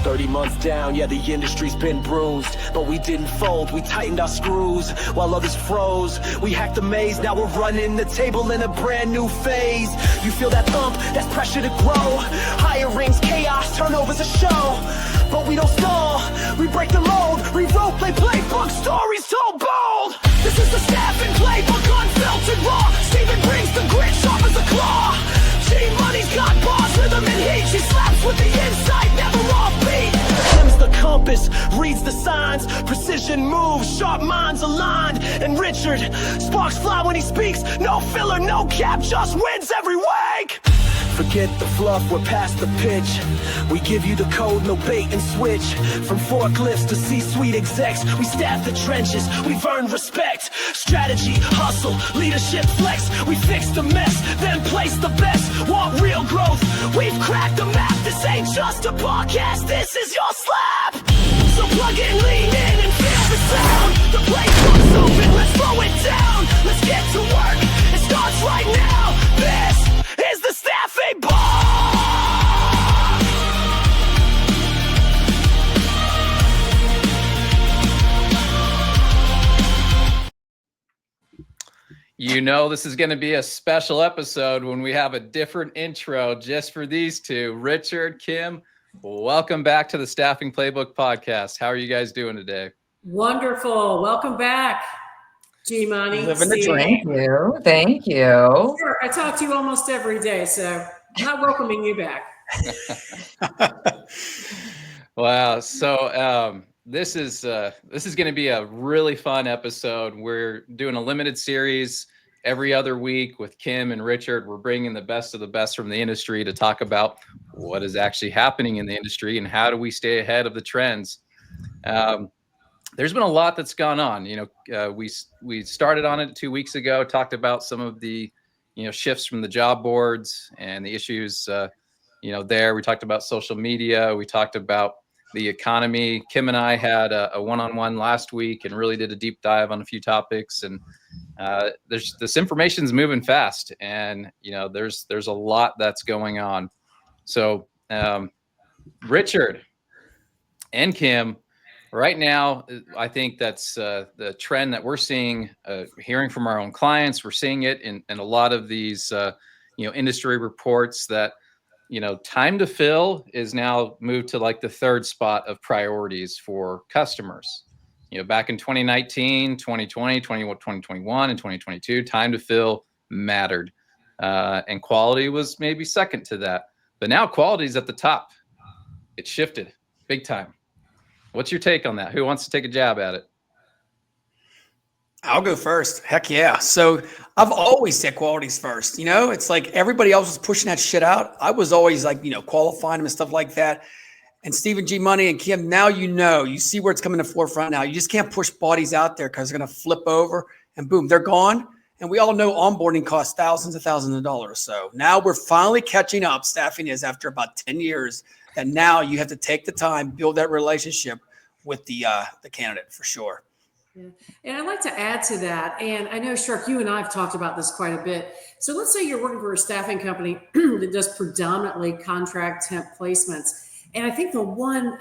30 months down, yeah, the industry's been bruised, but we didn't fold, we tightened our screws, while others froze. We hacked the maze, now we're running the table in a brand new phase. You feel that thump, that's pressure to grow. Hirings, chaos, turnovers, a show. But we don't stall, we break the mold, rewrote, play playbook, stories told bold. This is the staffing playbook, unfiltered raw. Steven brings the grit, sharp as a claw. G-Money's got bars, rhythm and heat. She slaps with the insight, never offbeat. Kim's the compass, reads the signs. Precision moves, sharp minds aligned. And Richard, sparks fly when he speaks. No filler, no cap, just wins every week. Forget the fluff, we're past the pitch. We give you the code, no bait and switch. From forklifts to C-suite execs, we staff the trenches, we've earned respect. Strategy, hustle, leadership flex. We fix the mess, then place the best. Want real growth, we've cracked the map. This ain't just a podcast, this is your slap. So plug in, lean in, and feel the sound. The playbook's open, let's slow it down. Let's get to work, it starts right now. This is the Staffing Bar. You know this is going to be a special episode when we have a different intro just for these two. Richard, Kim, welcome back to the Staffing Playbook podcast. How are you guys doing today? Wonderful. Welcome back, G-Money. Living the dream. Thank you. Sure. I talk to you almost every day, so I'm not welcoming you back. Wow. So this is going to be a really fun episode. We're doing a limited series every other week with Kim and Richard. We're bringing the best of the best from the industry to talk about what is actually happening in the industry and how do we stay ahead of the trends. There's been a lot that's gone on. You know, we started on it 2 weeks ago, talked about some of the, shifts from the job boards and the issues, there. We talked about social media. We talked about the economy. Kim and I had a one-on-one last week and really did a deep dive on a few topics. And this information's moving fast, and there's a lot that's going on. So Richard and Kim, right now, I think that's the trend that we're seeing, hearing from our own clients. We're seeing it in a lot of these, industry reports that, time to fill is now moved to like the third spot of priorities for customers. Back in 2019, 2020, 2021, and 2022, time to fill mattered. And quality was maybe second to that. But now quality is at the top. It shifted big time. What's your take on that? Who wants to take a jab at it? I'll go first. Heck yeah. So I've always said quality's first. It's like everybody else was pushing that shit out. I was always like, qualifying them and stuff like that. And Stephen G. Money and Kim, now you see where it's coming to the forefront now. You just can't push bodies out there because they're going to flip over and boom, they're gone. And we all know onboarding costs thousands of dollars. So now we're finally catching up. Staffing is after about 10 years. And now you have to take the time, build that relationship with the candidate for sure. Yeah. And I'd like to add to that. And I know, Shark, you and I have talked about this quite a bit. So let's say you're working for a staffing company that does predominantly contract temp placements. And I think the one,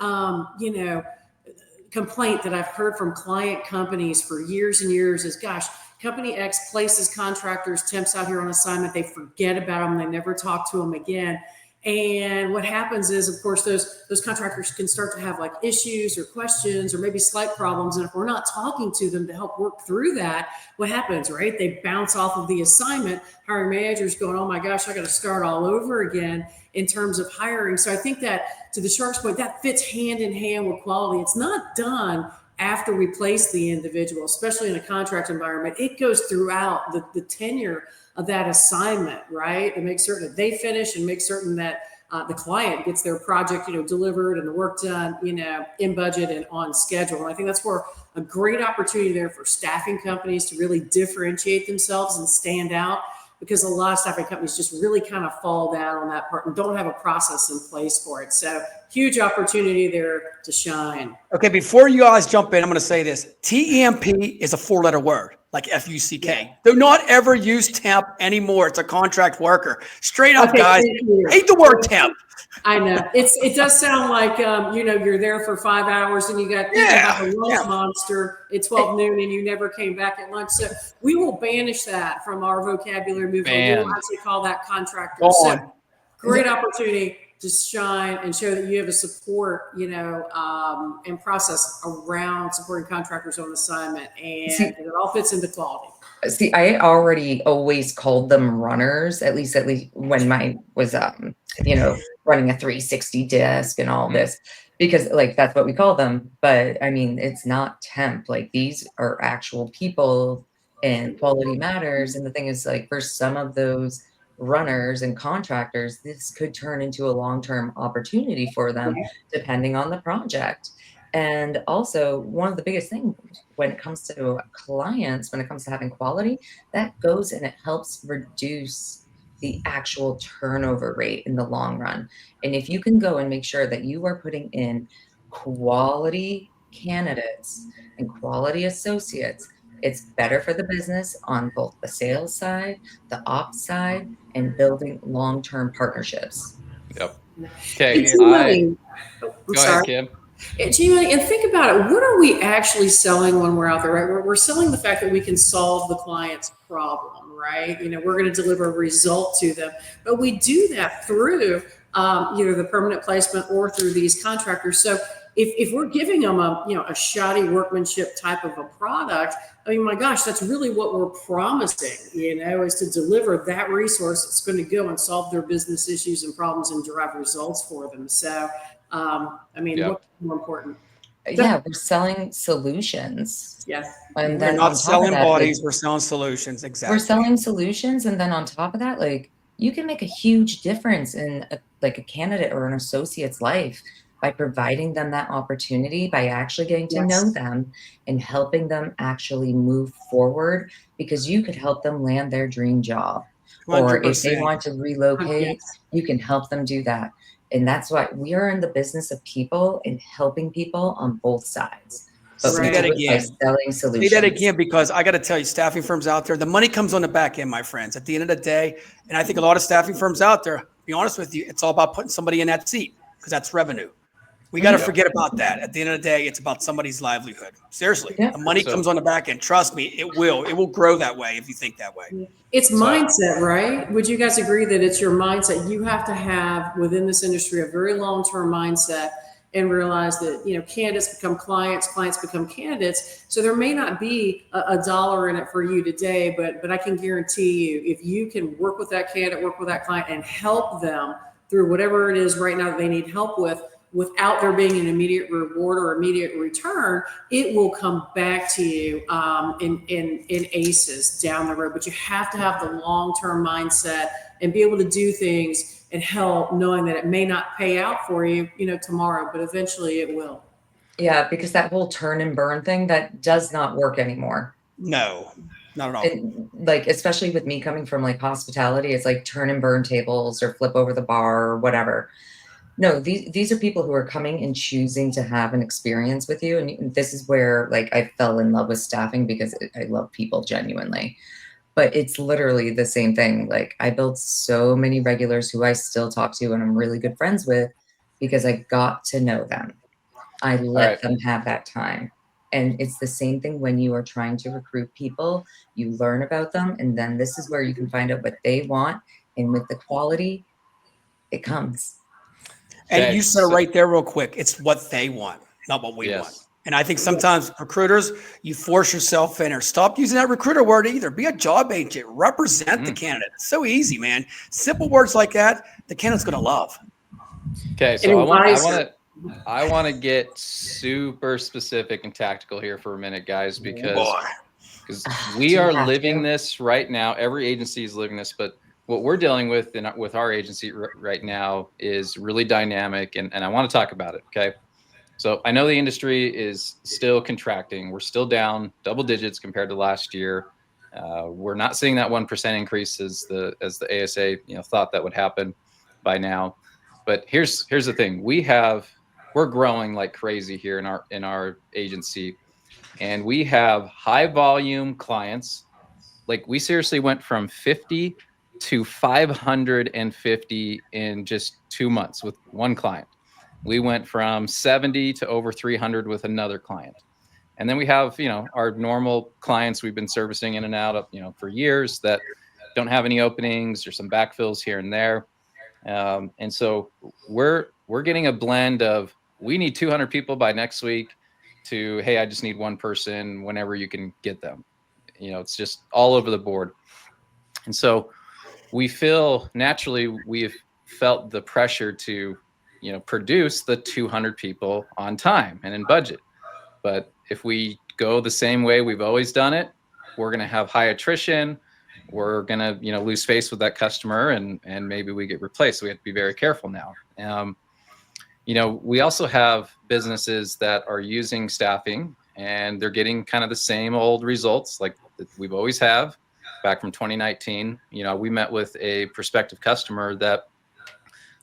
complaint that I've heard from client companies for years and years is, gosh, company X places contractors, temps out here on assignment. They forget about them. They never talk to them again. And what happens is, of course, those contractors can start to have like issues or questions or maybe slight problems. And if we're not talking to them to help work through that, what happens, right? They bounce off of the assignment. Hiring managers going, oh my gosh, I got to start all over again in terms of hiring. So I think that, to the Shark's point, that fits hand in hand with quality. It's not done after we place the individual, especially in a contract environment. It goes throughout the tenure of that assignment, right? And make certain that they finish and make certain that the client gets their project, delivered and the work done, in budget and on schedule. And I think that's where a great opportunity there for staffing companies to really differentiate themselves and stand out, because a lot of staffing companies just really kind of fall down on that part and don't have a process in place for it. So huge opportunity there to shine. Okay, before you guys jump in, I'm going to say this. TEMP is a 4-letter word. like FUCK. Do not ever use temp anymore. It's a contract worker. Straight up, Okay, guys. thank you. Hate the word temp. I know it does sound like you're there for 5 hours and you got eaten by the lunch monster at 12 noon and you never came back at lunch. So we will banish that from our vocabulary movement. We'll actually call that contractor. So great opportunity to shine and show that you have a support, and process around supporting contractors on assignment, and it all fits into quality. See, I already always called them runners, at least when mine was, running a 360 disc and all this, because like, that's what we call them. But I mean, it's not temp. Like, these are actual people and quality matters. And the thing is, like, for some of those runners and contractors, this could turn into a long-term opportunity for them, depending on the project. And also, one of the biggest things when it comes to clients, when it comes to having quality, that goes and it helps reduce the actual turnover rate in the long run. And if you can go and make sure that you are putting in quality candidates and quality associates, it's better for the business on both the sales side, the ops side, and building long-term partnerships. Yep. Okay. I'm Go sorry. ahead, Kim. Genuinely, and think about it. What are we actually selling when we're out there, right? We're selling the fact that we can solve the client's problem, right? We're going to deliver a result to them, but we do that through, the permanent placement or through these contractors. So if we're giving them a shoddy workmanship type of a product, I mean, my gosh, that's really what we're promising, is to deliver that resource that's going to go and solve their business issues and problems and derive results for them. So, what's more important? Yeah, we're selling solutions. Yes. And We're then not on top selling of that, bodies, we're selling solutions. Exactly. we're selling solutions. And then on top of that, like, you can make a huge difference in a candidate or an associate's life by providing them that opportunity, by actually getting to know them and helping them actually move forward, because you could help them land their dream job. Or if they 100%. want to relocate, you can help them do that. And that's why we are in the business of people and helping people on both sides. But Say we that do it by again. selling solutions. Say that again, because I got to tell you, staffing firms out there, the money comes on the back end, my friends, at the end of the day. And I think a lot of staffing firms out there, to be honest with you, it's all about putting somebody in that seat, because that's revenue. We got to forget about that. At the end of the day, it's about somebody's livelihood. Seriously, the money comes on the back end. Trust me, it will. It will grow that way if you think that way. It's mindset, right? Would you guys agree that it's your mindset? You have to have within this industry a very long-term mindset and realize that, candidates become clients, clients become candidates. So there may not be a dollar in it for you today, but I can guarantee you, if you can work with that candidate, work with that client and help them through whatever it is right now that they need help with, without there being an immediate reward or immediate return, it will come back to you in aces down the road. But you have to have the long-term mindset and be able to do things and help, knowing that it may not pay out for you, tomorrow, but eventually it will. Yeah, because that whole turn and burn thing, that does not work anymore. No, not at all. And like, especially with me coming from like hospitality, it's like turn and burn tables or flip over the bar or whatever. No, these are people who are coming and choosing to have an experience with you. And this is where like I fell in love with staffing, because I love people genuinely. But it's literally the same thing. Like, I built so many regulars who I still talk to and I'm really good friends with, because I got to know them. I let them have that time. And it's the same thing when you are trying to recruit people. You learn about them, and then this is where you can find out what they want. And with the quality, it comes. And you said it right there real quick. It's what they want, not what we want. And I think sometimes recruiters, you force yourself in, or stop using that recruiter word either. Be a job agent. Represent the candidate. It's so easy, man. Simple words like that, the candidate's going to love. Okay, so I want to get super specific and tactical here for a minute, guys, because we are living this right now. Every agency is living this, but what we're dealing with with our agency right now is really dynamic, and I want to talk about it. Okay. So I know the industry is still contracting. We're still down double digits compared to last year. We're not seeing that 1% increase as the ASA thought that would happen by now. But here's the thing: we're growing like crazy here in our agency. and we have high volume clients. Like we seriously went from 50 to 550 in just 2 months with one client. We went from 70 to over 300 with another client. And then we have, our normal clients we've been servicing in and out of, for years that don't have any openings or some backfills here and there. And so we're getting a blend of, we need 200 people by next week to, hey, I just need one person whenever you can get them. It's just all over the board. And so we feel naturally we've felt the pressure to, produce the 200 people on time and in budget. But if we go the same way we've always done it, we're going to have high attrition. We're going to, lose face with that customer and maybe we get replaced. So we have to be very careful now. We also have businesses that are using staffing and they're getting kind of the same old results like we've always have back from 2019. We met with a prospective customer that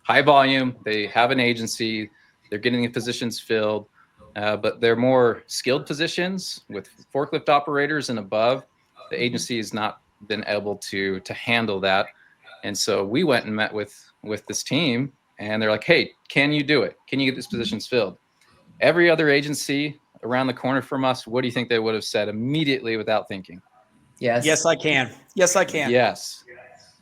high volume, they have an agency, they're getting the positions filled, but they're more skilled positions with forklift operators and above. The agency has not been able to handle that. And so we went and met with this team and they're like, hey, can you do it? Can you get these positions filled? Every other agency around the corner from us, what do you think they would have said immediately without thinking? Yes. Yes, I can. Yes, I can. Yes.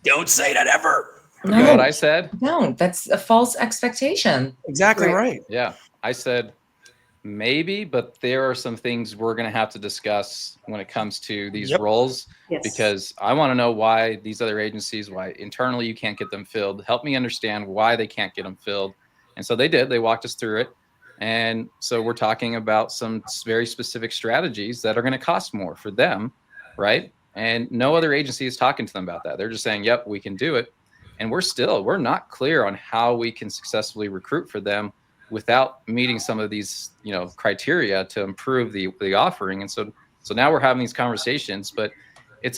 Don't say that ever. You know what I said? No, that's a false expectation. Exactly right. Yeah. I said, maybe, but there are some things we're going to have to discuss when it comes to these roles, because I want to know why these other agencies, why internally you can't get them filled. Help me understand why they can't get them filled. And so they did. They walked us through it. And so we're talking about some very specific strategies that are going to cost more for them, right? And no other agency is talking to them about that. They're just saying, yep, we can do it. And we're not clear on how we can successfully recruit for them without meeting some of these, criteria to improve the offering. And so now we're having these conversations, but it's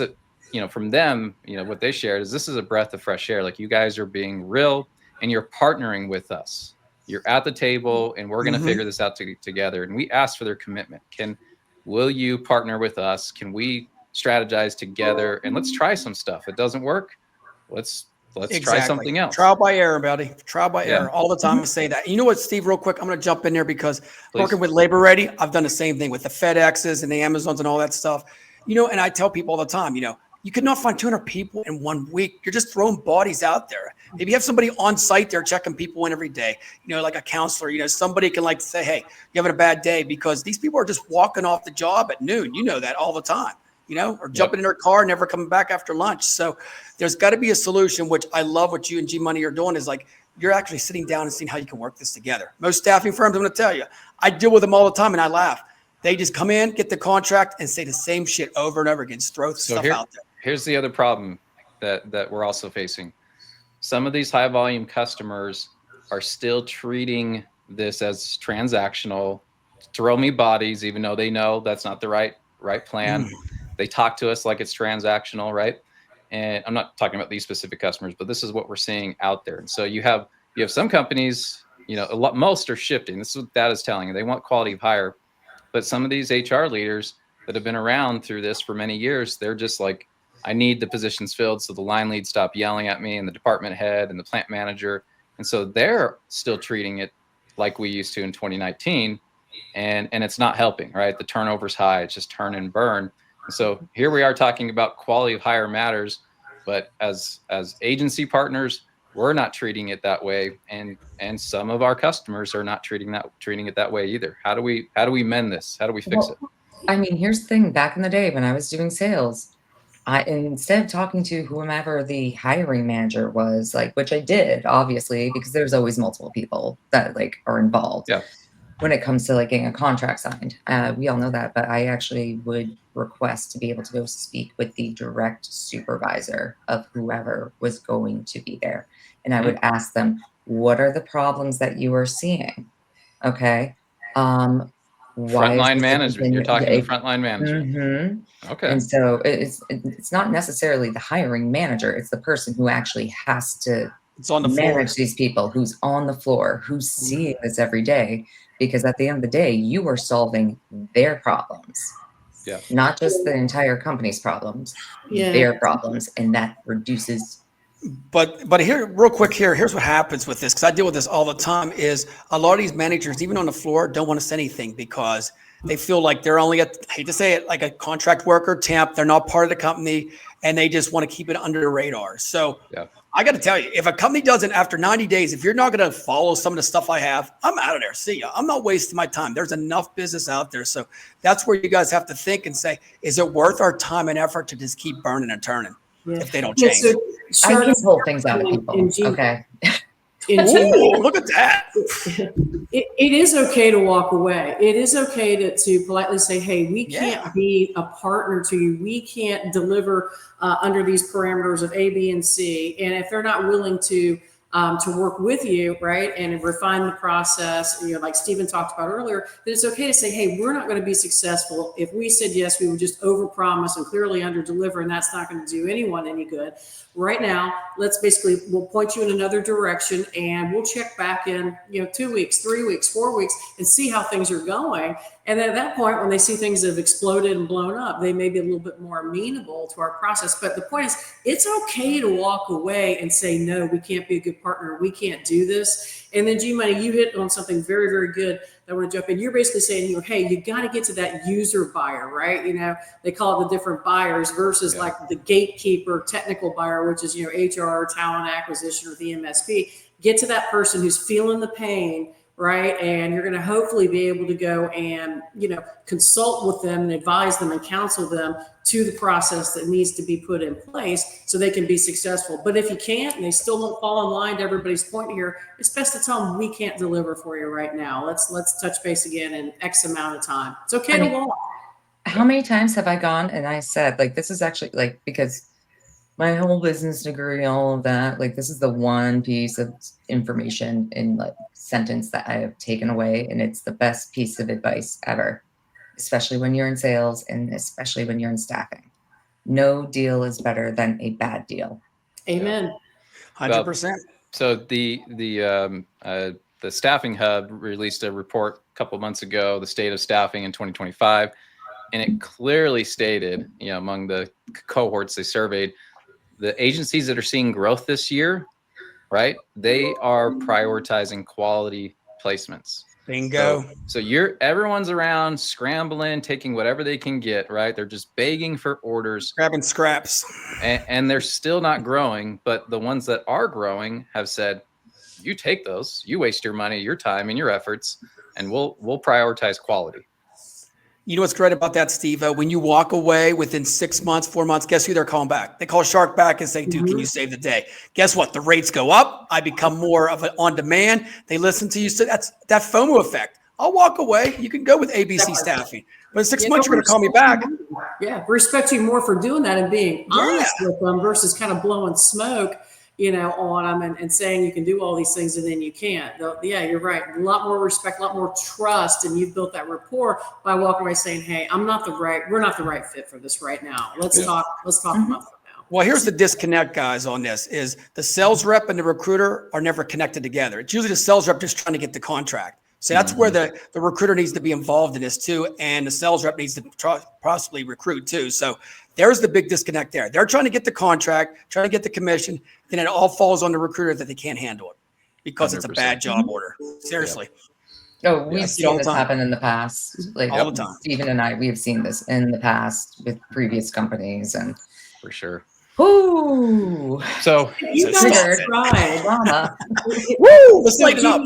from them, what they shared is this is a breath of fresh air. Like you guys are being real and you're partnering with us. You're at the table and we're going to figure this out together. And we asked for their commitment. Will you partner with us? Can we strategize together and let's try some stuff? It doesn't work. Let's try something else. Trial by error, buddy. Trial by error. All the time I say that. You know what, Steve, real quick, I'm going to jump in there because working with Labor Ready, I've done the same thing with the FedExes and the Amazons and all that stuff. And I tell people all the time, you could not find 200 people in 1 week. You're just throwing bodies out there. Maybe you have somebody on site there checking people in every day, like a counselor, somebody can say, hey, you're having a bad day, because these people are just walking off the job at noon. You know that all the time. Or jumping in their car, never coming back after lunch. So there's got to be a solution, which I love what you and G Money are doing, is like you're actually sitting down and seeing how you can work this together. Most staffing firms, I'm going to tell you, I deal with them all the time and I laugh. They just come in, get the contract and say the same shit over and over again. Just throw stuff out there. Here's the other problem that we're also facing. Some of these high volume customers are still treating this as transactional, throw me bodies, even though they know that's not the right plan. They talk to us like it's transactional, right? And I'm not talking about these specific customers, but this is what we're seeing out there. And so you have some companies, most are shifting. This is what that is telling you. They want quality of hire, but some of these HR leaders that have been around through this for many years, they're just like, I need the positions filled so the line leads stop yelling at me and the department head and the plant manager. And so they're still treating it like we used to in 2019, and it's not helping, right? The turnover's high. It's just turn and burn. So here we are talking about quality of hire matters, but as agency partners, we're not treating it that way, and some of our customers are not treating it that way either. How do we mend this? How do we fix it? I mean, here's the thing. Back in the day when I was doing sales, instead of talking to whomever the hiring manager was, which I did, obviously, because there's always multiple people that are involved. Yeah. When it comes to getting a contract signed, we all know that, but I actually would request to be able to go speak with the direct supervisor of whoever was going to be there. And I would ask them, what are the problems that you are seeing? Okay. Frontline management. You're talking to frontline management. Okay. And so it's not necessarily the hiring manager. It's the person who actually has to It's on the floor. Manage these people, who's on the floor, who's seeing this every day, because at the end of the day, you are solving their problems. Yeah. Not just the entire company's problems, Yeah. their problems, and that reduces. But here, real quick here's what happens with this, because I deal with this all the time, is a lot of these managers, even on the floor, don't want to say anything because they feel like they're only I hate to say it, like a contract worker, temp. They're not part of the company, and they just want to keep it under the radar. So Yeah. I got to tell you, if a company doesn't, after 90 days, if you're not going to follow some of the stuff I have, I'm out of there. See ya. I'm not wasting my time. There's enough business out there. So that's where you guys have to think and say, is it worth our time and effort to just keep burning and turning if they don't change? So I can pull things out of people. Okay. Ooh, look at that. It is okay to walk away. It is okay to politely say, hey, we can't be a partner to you. We can't deliver under these parameters of A, B, and C. And if they're not willing to work with you, right, and refine the process, like Stephen talked about earlier, then it's okay to say, hey, we're not going to be successful. If we said yes, we would just overpromise and clearly underdeliver, and that's not going to do anyone any good. Right now, we'll point you in another direction, and we'll check back in, 2 weeks, 3 weeks, 4 weeks, and see how things are going. And then at that point, when they see things have exploded and blown up, they may be a little bit more amenable to our process. But the point is, it's okay to walk away and say, no, we can't be a good partner. We can't do this. And then G-Money, you hit on something very, very good. I want to jump in. You're basically saying, hey, you got to get to that user buyer, right? They call it the different buyers versus like the gatekeeper technical buyer, which is, HR, talent acquisition, or the MSP. Get to that person who's feeling the pain, right? And you're going to hopefully be able to go and, consult with them and advise them and counsel them to the process that needs to be put in place so they can be successful. But if you can't, and they still don't fall in line to everybody's point here, it's best to tell them, we can't deliver for you right now. Let's touch base again in X amount of time. It's okay to walk. How many times have I gone and I said, like, this is actually like, because my whole business degree, all of that, like, this is the one piece of information in like sentence that I have taken away. And it's the best piece of advice ever, especially when you're in sales and especially when you're in staffing. No deal is better than a bad deal. Amen. 100%. So the Staffing Hub released a report a couple of months ago, the state of staffing in 2025, and it clearly stated, among the cohorts they surveyed, the agencies that are seeing growth this year, right, they are prioritizing quality placements. Bingo. So everyone's around scrambling, taking whatever they can get, right? They're just begging for orders, grabbing scraps, and they're still not growing. But the ones that are growing have said, you take those, you waste your money, your time, and your efforts, and we'll prioritize quality. You know what's great about that, Steve? When you walk away within 6 months, 4 months, guess who they're calling back? They call Shark back and say, dude, can you save the day? Guess what? The rates go up. I become more of an on-demand. They listen to you. So that's that FOMO effect. I'll walk away. You can go with ABC Staffing. But in 6 months, you're going to call me back. Yeah, respect you more for doing that and being honest with them versus kind of blowing smoke, on them and saying you can do all these things and then you can't. Yeah, you're right. A lot more respect, a lot more trust, and you've built that rapport by walking away saying, hey, we're not the right fit for this right now. Let's talk about that now. Well, here's the disconnect, guys, on this is the sales rep and the recruiter are never connected together. It's usually the sales rep just trying to get the contract. So that's where the recruiter needs to be involved in this too. And the sales rep needs to possibly recruit too. So there's the big disconnect there. They're trying to get the contract, trying to get the commission. Then it all falls on the recruiter that they can't handle it because 100%. It's a bad job order. Seriously. Yeah. Oh, we've seen this happen in the past. Like all the time. Stephen and I, we have seen this in the past with previous companies and for sure. Ooh. So you guys tried. Woo! Let's lighten up.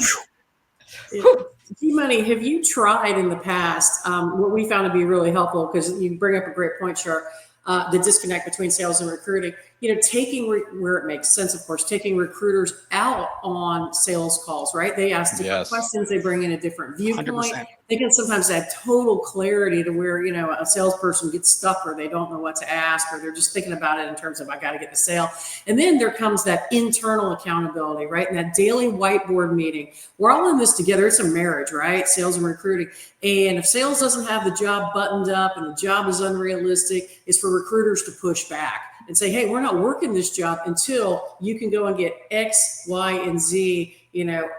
G-Money, have you tried in the past what we found to be really helpful, because you bring up a great point, Shark, the disconnect between sales and recruiting, taking where it makes sense, of course, taking recruiters out on sales calls, right? They ask different questions. They bring in a different viewpoint. 100%. They can sometimes add total clarity to where, a salesperson gets stuck or they don't know what to ask, or they're just thinking about it in terms of, I got to get the sale. And then there comes that internal accountability, right? And that daily whiteboard meeting. We're all in this together. It's a marriage, right? Sales and recruiting. And if sales doesn't have the job buttoned up and the job is unrealistic, it's for recruiters to push back. and say, hey, we're not working this job until you can go and get X, Y, and Z,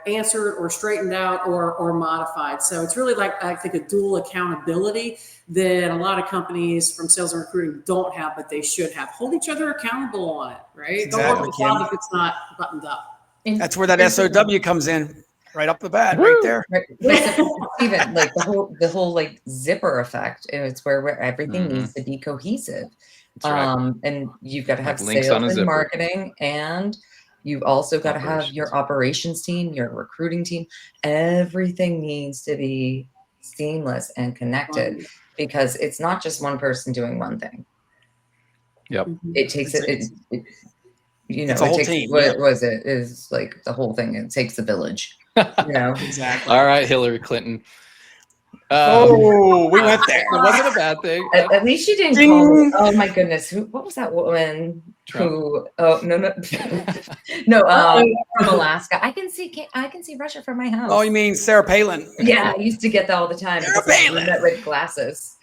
answered or straightened out or modified. So it's really like, I think, a dual accountability that a lot of companies from sales and recruiting don't have, but they should have. Hold each other accountable on it, right? Exactly, Don't work the job if it's not buttoned up. That's where that SOW comes in, right up the bat, right there. Right. Even like the whole like zipper effect. It's where everything needs to be cohesive. That's right. And you've got to have Like links on a sales and zipper. marketing, and you've also got to have your operations team, your recruiting team. Everything needs to be seamless and connected, because it's not just one person doing one thing. Yep. It takes It's it a whole takes, team. what was it? Is like the whole thing. It takes a village. Exactly. All right, Hillary Clinton. We went there. It wasn't a bad thing. At least you didn't call me. Oh my goodness. What was that woman Trump. who? Oh no. From Alaska. I can see Russia from my house. Oh, you mean Sarah Palin? Yeah, I used to get that all the time. Sarah because I Palin. met with glasses.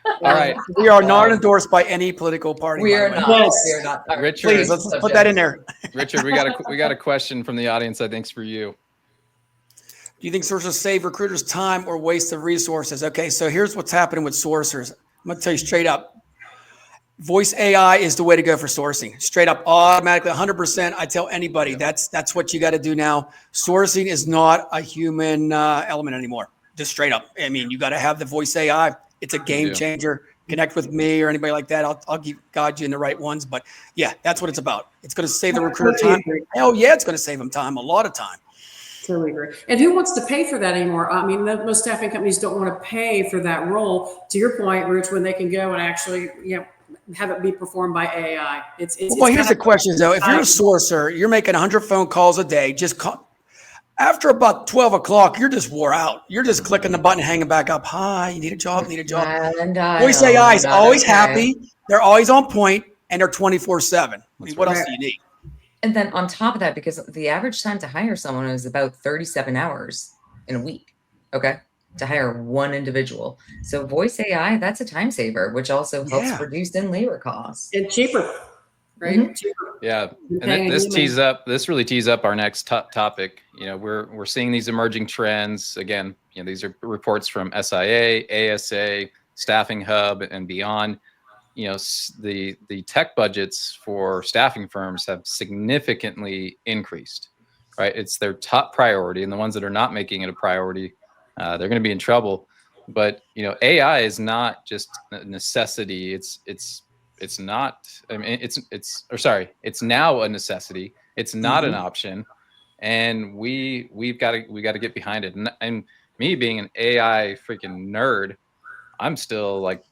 All right. We are not endorsed by any political party. We by are the way. not. Yes. We are not. All right, Richard, Please, let's put that in there. Richard, we got a question from the audience. I think's for you. Do you think sourcers save recruiters time or waste of resources? Okay, so here's what's happening with sourcers. I'm going to tell you straight up. Voice AI is the way to go for sourcing. Straight up, automatically, 100%. I tell anybody that's what you got to do now. Sourcing is not a human element anymore. Just straight up. I mean, you got to have the voice AI. It's a game changer. Connect with me or anybody like that. I'll guide you in the right ones. But yeah, that's what it's about. It's going to save the recruiter time. Hell yeah, it's going to save them time, a lot of time. Totally agree. And who wants to pay for that anymore? I mean, most staffing companies don't want to pay for that role. To your point, Rich, when they can go and actually, have it be performed by AI. Well, here's the question though. If you're a sourcer, you're making 100 phone calls a day. Just after about 12 o'clock, you're just wore out. You're just clicking the button, hanging back up. Hi, you need a job, need a job. Voice AI is always happy. They're always on point, and they're 24/7. I mean, what else do you need? And then on top of that, because the average time to hire someone is about 37 hours in a week, okay, to hire one individual. So voice AI, that's a time saver, which also helps reduce in labor costs. And cheaper, right? Cheaper. Yeah, and this really tees up our next topic. We're seeing these emerging trends. Again, these are reports from SIA, ASA, Staffing Hub, and beyond. The tech budgets for staffing firms have significantly increased, right? It's their top priority, and the ones that are not making it a priority, they're going to be in trouble. But AI is not just a necessity. It's not. I mean, it's now a necessity. It's not an option, and we've got to get behind it. And me being an AI freaking nerd, I'm still like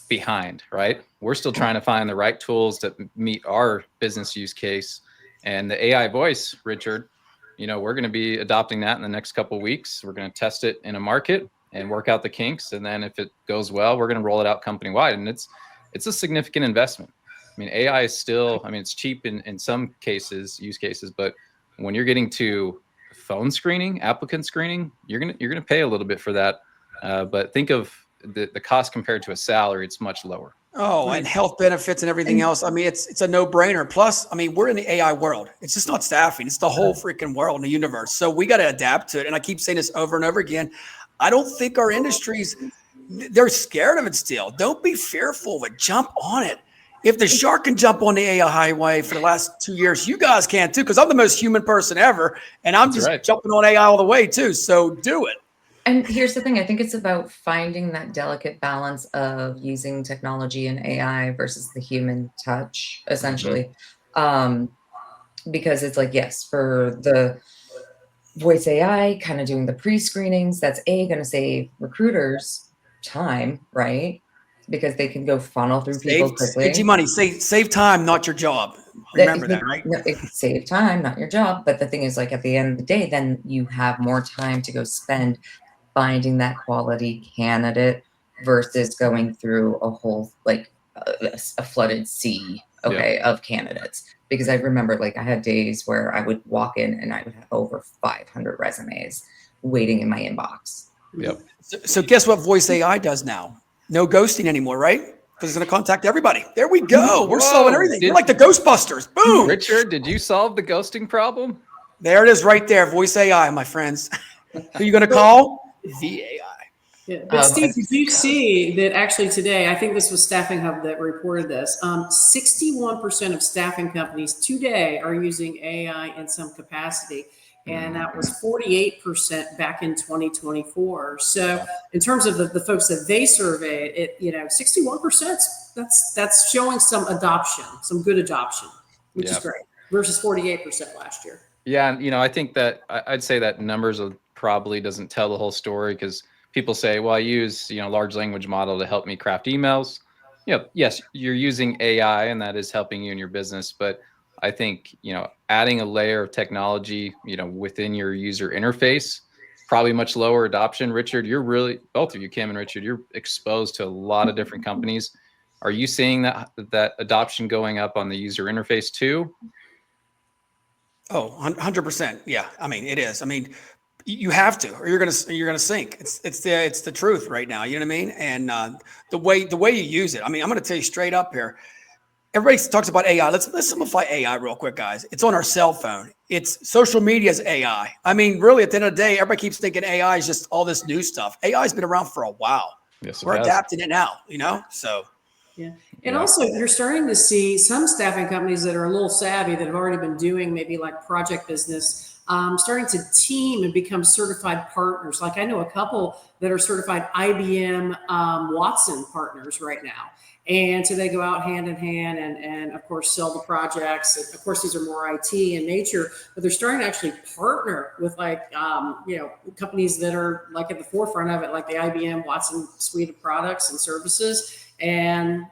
behind, right? We're still trying to find the right tools that meet our business use case. And the AI voice, Richard, we're going to be adopting that in the next couple of weeks. We're going to test it in a market and work out the kinks. And then if it goes well, we're going to roll it out company wide. And it's a significant investment. I mean, AI is still, it's cheap in some cases, use cases, but when you're getting to phone screening, applicant screening, you're going to pay a little bit for that. But think of the cost compared to a salary, it's much lower. Oh, and health benefits and everything else. I mean, it's a no-brainer. Plus, we're in the AI world. It's just not staffing. It's the whole freaking world in the universe. So we got to adapt to it. And I keep saying this over and over again. I don't think our industries, they're scared of it still. Don't be fearful of it. Jump on it. If the shark can jump on the AI highway for the last 2 years, you guys can too, because I'm the most human person ever. And I'm just jumping on AI all the way too. So do it. And here's the thing. I think it's about finding that delicate balance of using technology and AI versus the human touch, essentially. Because it's like, yes, for the voice AI kind of doing the pre-screenings, that's going to save recruiters time, right? Because they can go funnel through people quickly. Save you money. Save time, not your job. Remember that, right? No, it save time, not your job. But the thing is, like, at the end of the day, then you have more time to go spend finding that quality candidate versus going through a whole, like, a flooded sea, of candidates. Because I remember, like, I had days where I would walk in and I would have over 500 resumes waiting in my inbox. Yep. So guess what voice AI does now? No ghosting anymore, right? because it's going to contact everybody. There we go. We're solving everything. You're like the Ghostbusters. Boom. Richard, did you solve the ghosting problem? There it is right there. Voice AI, my friends. Who are you going to call? The AI. Yeah, but Steve, did you see that actually today, I think this was Staffing Hub that reported this, 61% of staffing companies today are using AI in some capacity. And that was 48% back in 2024. So in terms of the folks that they surveyed, 61%, that's showing some adoption, some good adoption, which is great, versus 48% last year. Yeah, and I think that I'd say that numbers probably doesn't tell the whole story, because people say, well, I use large language model to help me craft emails. Yes, you're using AI and that is helping you in your business, but I think adding a layer of technology within your user interface, probably much lower adoption. Richard, you're really, both of you, Kim and Richard, you're exposed to a lot of different companies. Are you seeing that adoption going up on the user interface too? Oh, 100%. Yeah. I mean, it is. I mean, you have to, or you're gonna sink. It's the truth right now. You know what I mean? And the way you use it. I mean, I'm gonna tell you straight up here. Everybody talks about AI. Let's simplify AI real quick, guys. It's on our cell phone. It's social media's AI. I mean, really, at the end of the day, everybody keeps thinking AI is just all this new stuff. AI has been around for a while. Yes, we're adapting it now. So. Yeah. And also you're starting to see some staffing companies that are a little savvy that have already been doing maybe like project business, starting to team and become certified partners. Like I know a couple that are certified IBM Watson partners right now. And so they go out hand in hand and of course sell the projects. And of course, these are more IT in nature, but they're starting to actually partner with like, companies that are like at the forefront of it, like the IBM Watson suite of products and services, and,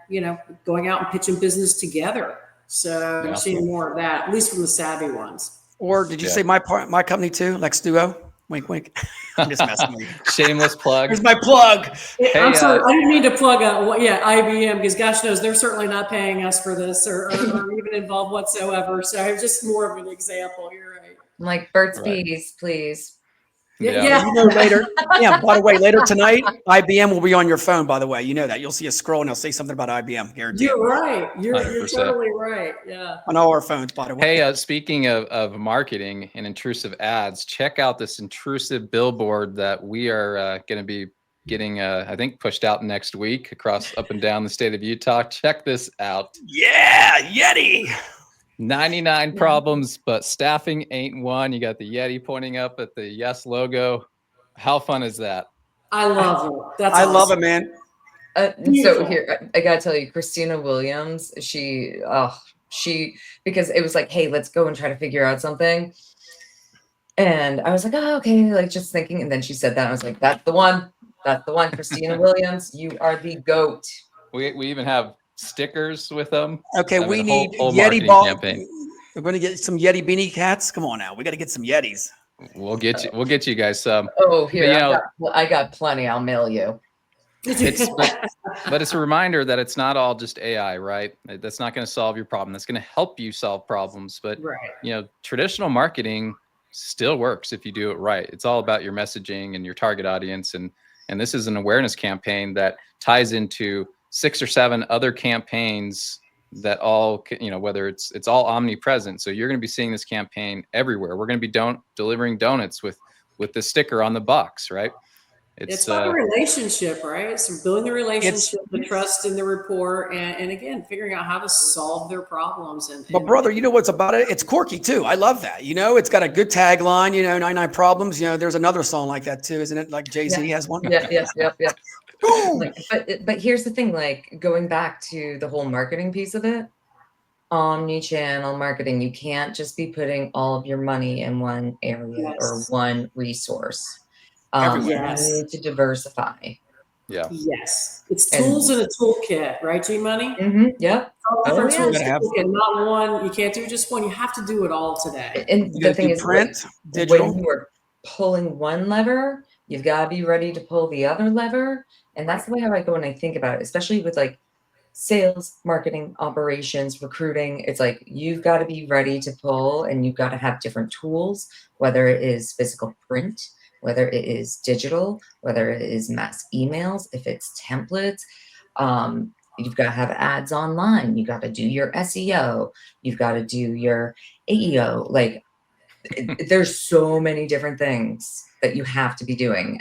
going out and pitching business together. So we're seeing more of that, at least from the savvy ones. Or did you say my company too, Lex Duo? Wink, wink. I'm just messing with you. Shameless plug. Here's my plug. Hey, I'm sorry, I didn't mean to plug IBM, because gosh knows they're certainly not paying us for this or even involved whatsoever. So it's just more of an example. You're right. Like Burt's Bees, please. Yeah. Later. Yeah. By the way, later tonight, IBM will be on your phone. By the way, you know that you'll see a scroll and it'll say something about IBM. Guaranteed. You're right. You're totally right. Yeah. On all our phones, by the way. Hey, speaking of marketing and intrusive ads, check out this intrusive billboard that we are going to be getting, I think, pushed out next week across up and down the state of Utah. Check this out. Yeah, Yeti. 99 problems, but staffing ain't one. You got the Yeti pointing up at the Yes logo. How fun is that? I love it. I love it, man. So here, I gotta tell you, Christina Williams, she, because it was like, hey, let's go and try to figure out something. And I was like, oh, okay, like just thinking. And then she said that. I was like, that's the one. That's the one. Christina Williams, you are the GOAT. We even have stickers with them. Okay, we need whole Yeti marketing ball. Campaign. We're going to get some Yeti beanie hats. Come on now, we got to get some Yetis. We'll get you guys some. Oh, here, I got plenty. I'll mail you. But it's a reminder that it's not all just AI, right? That's not going to solve your problem. That's going to help you solve problems. But traditional marketing still works if you do it right. It's all about your messaging and your target audience, and this is an awareness campaign that ties into 6 or 7 other campaigns that all, whether it's all omnipresent. So you're going to be seeing this campaign everywhere. We're going to be delivering donuts with the sticker on the box, right? It's about the relationship, right? It's building the relationship, the trust in the rapport, and again, figuring out how to solve their problems. But brother, you know what's about it? It's quirky too. I love that. It's got a good tagline, 99 problems. There's another song like that too, isn't it? Like Jay-Z has one. Yes. But here's the thing, like going back to the whole marketing piece of it, omni-channel marketing, you can't just be putting all of your money in one area or one resource. You need to diversify. Yeah. Yes. It's tools in a toolkit, right, G-Money? Mm-hmm. Yep. Different tools in a toolkit, not one. You can't do just one. You have to do it all today. And the thing is, print, digital. When you are pulling one lever, you've got to be ready to pull the other lever. And that's the way how I go when I think about it, especially with like sales, marketing, operations, recruiting. It's like you've got to be ready to pull, and you've got to have different tools, whether it is physical print, whether it is digital, whether it is mass emails, if it's templates. You've got to have ads online. You got to do your SEO. You've got to do your AEO. Like, there's so many different things that you have to be doing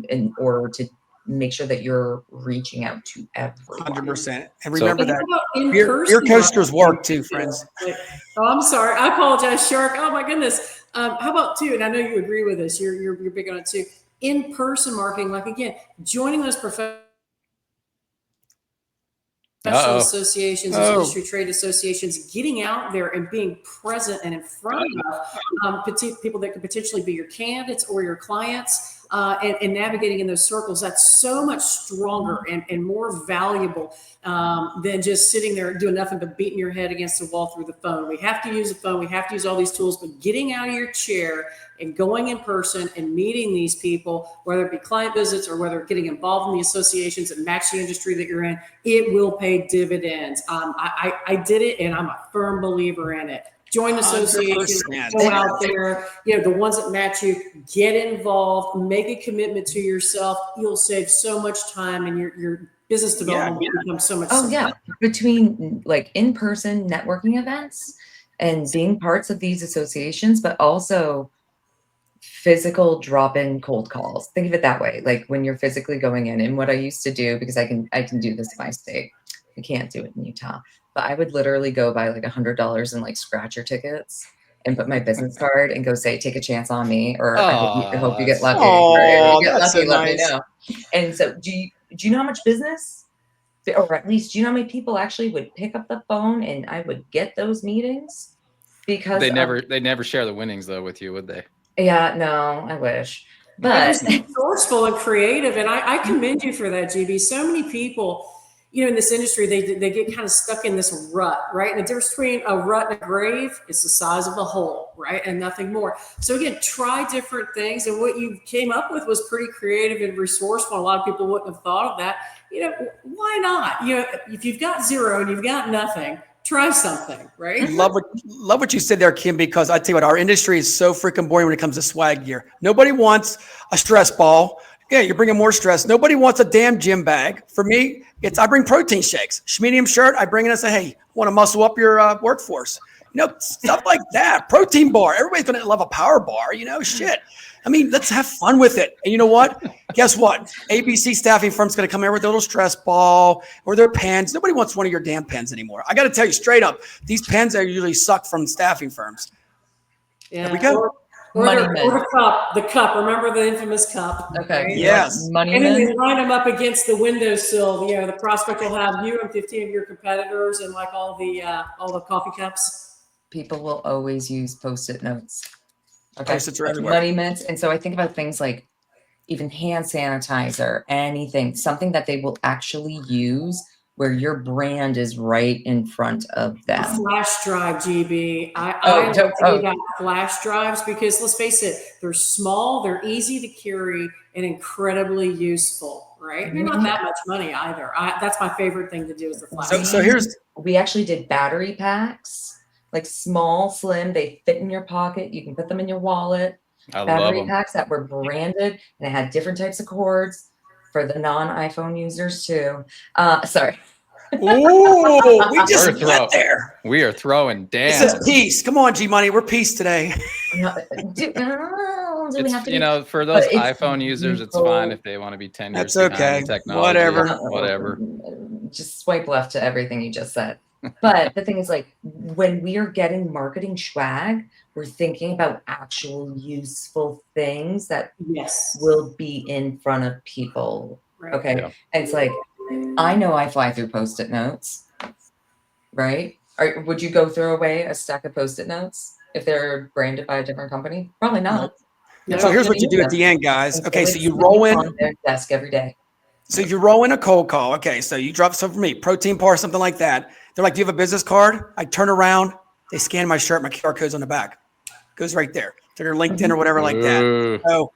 in order to make sure that you're reaching out to everyone. 100%. And remember that beer coasters work too, friends. Oh, I'm sorry. I apologize, Shark. Oh my goodness. How about too? And I know you agree with this. You're big on it too. In-person marketing, like again, joining those professional associations, those industry trade associations, getting out there and being present and in front of people that could potentially be your candidates or your clients, and navigating in those circles. That's so much stronger and more valuable than just sitting there doing nothing but beating your head against the wall through the phone. We have to use the phone. We have to use all these tools, but getting out of your chair and going in person and meeting these people, whether it be client visits or whether getting involved in the associations that match the industry that you're in, it will pay dividends. I did it, and I'm a firm believer in it. Join associations, 100%. go out there, the ones that match you, get involved, make a commitment to yourself. You'll save so much time, and your business development will become so much simpler. Yeah. Between like in-person networking events and being parts of these associations, but also physical drop-in cold calls. Think of it that way. Like when you're physically going in, and what I used to do, because I can do this in my state. I can't do it in Utah, but I would literally go buy like $100 in like scratcher tickets and put my business card and go say, take a chance on me, or I hope you get lucky. Oh, Get that's lucky, so let me nice. know. And so do you know how much business, or at least do you know how many people actually would pick up the phone and I would get those meetings? Because they never share the winnings though with you, would they? Yeah, no, I wish. But resourceful and creative, and I commend you for that, GB. So many people, in this industry, they get kind of stuck in this rut, right? And the difference between a rut and a grave is the size of a hole, right? And nothing more. So again, try different things, and what you came up with was pretty creative and resourceful. A lot of people wouldn't have thought of that. Why not? If you've got zero and you've got nothing, try something, right? Love what you said there, Kim, because I tell you what, our industry is so freaking boring when it comes to swag gear. Nobody wants a stress ball. Yeah, you're bringing more stress. Nobody wants a damn gym bag. For me, I bring protein shakes. Schmedium shirt, I bring it and say, hey, want to muscle up your workforce? Stuff like that. Protein bar. Everybody's going to love a power bar, shit. I mean, let's have fun with it. And you know what? Guess what? ABC staffing firm's going to come here with a little stress ball or their pens. Nobody wants one of your damn pens anymore. I got to tell you straight up, these pens are usually suck from staffing firms. Yeah. There we go. Or the cup. Remember the infamous cup? Okay. Right? Yes. Money And then men. you line them up against the windowsill. The prospect will have you and 15 of your competitors and like all the coffee cups. People will always use Post-it notes. Okay. Post-its are everywhere. Money mints. And so I think about things like even hand sanitizer, anything, something that they will actually use where your brand is right in front of them. A flash drive, GB. I got flash drives because let's face it, they're small, they're easy to carry, and incredibly useful. Right? They're not that much money either. That's my favorite thing to do is the flash. So we actually did battery packs, like small, slim. They fit in your pocket. You can put them in your wallet. Battery packs that were branded and it had different types of cords for the non-iPhone users too. Sorry. Ooh, we just went there. We are throwing down. This is peace. Come on, G Money. We're peace today. For those iPhone users, it's fine if they want to be 10 years behind technology. Whatever. Just swipe left to everything you just said. But the thing is, like, when we are getting marketing swag, we're thinking about actual useful things that will be in front of people. Right. Okay. Yeah. And it's like, I know I fly through Post-it notes, right? Or would you go throw away a stack of Post-it notes if they're branded by a different company? Probably not. No. So here's what you do at the end, guys. Okay, so you roll in on their desk every day. So you roll in a cold call. Okay, so you drop something for me, protein bar, something like that. They're like, do you have a business card? I turn around, they scan my shirt, my QR code's on the back. Goes right there to their LinkedIn or whatever like that. So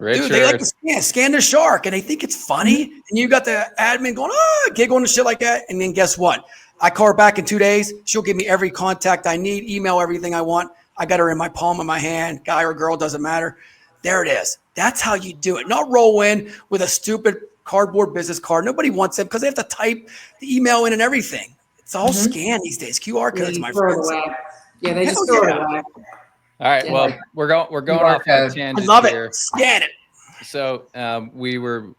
dude, they like to scan the shark and they think it's funny. And you got the admin going, giggling and shit like that. And then guess what? I call her back in 2 days. She'll give me every contact I need, email everything I want. I got her in my palm of my hand, guy or girl, doesn't matter. There it is. That's how you do it. Not roll in with a stupid cardboard business card. Nobody wants it because they have to type the email in and everything. It's all scan these days. QR codes, my throw it friends. away. Yeah, they just Hell throw yeah. it away. All right. Yeah. Well, we're going QR off on a code. I tangent love here. it. Scan it. So we went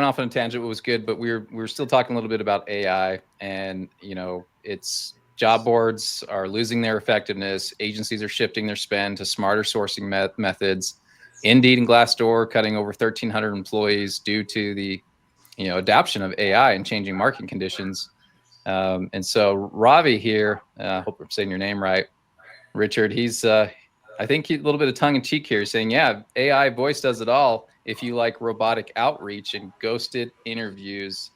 off on a tangent, it was good, but we were still talking a little bit about AI, and it's job boards are losing their effectiveness. Agencies are shifting their spend to smarter sourcing methods. Indeed and Glassdoor cutting over 1,300 employees due to the adoption of AI and changing market conditions. And so Ravi here, I hope I'm saying your name right, Richard, he's I think a little bit of tongue in cheek here, saying, yeah, AI voice does it all. If you like robotic outreach and ghosted interviews,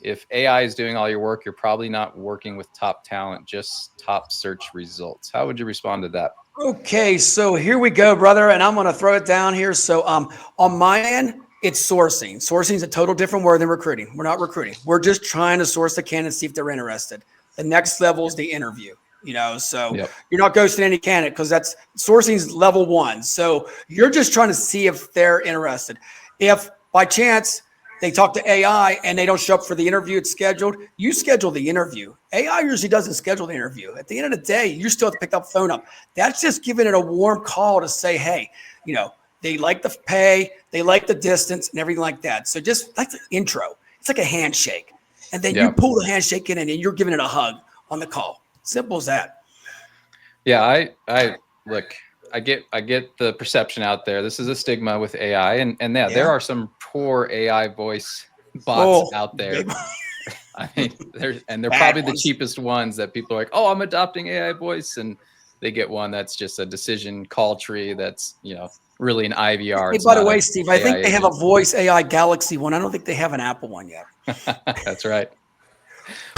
if AI is doing all your work, you're probably not working with top talent, just top search results. How would you respond to that? Okay, so here we go, brother, and I'm going to throw it down here. So on my end, it's sourcing. Sourcing is a total different word than recruiting. We're not recruiting. We're just trying to source the candidate, see if they're interested. The next level is the interview. So you're not ghosting any candidate because that's sourcing's level 1. So you're just trying to see if they're interested. If by chance they talk to AI and they don't show up for the interview it's scheduled, you schedule the interview. AI usually doesn't schedule the interview. At the end of the day, you still have to pick up the phone up. That's just giving it a warm call to say, hey, they like the pay, they like the distance and everything like that. So just like the intro, it's like a handshake. And then you pull the handshake in and you're giving it a hug on the call. Simple as that. Yeah, I look, I get the perception out there. This is a stigma with AI, and there are some poor AI voice bots out there. I mean, they're probably the cheapest ones that people are like, oh, I'm adopting AI voice, and they get one that's just a decision call tree that's really an IVR. Hey, by the way, Steve, I think they have a voice AI Galaxy one. I don't think they have an Apple one yet. That's right.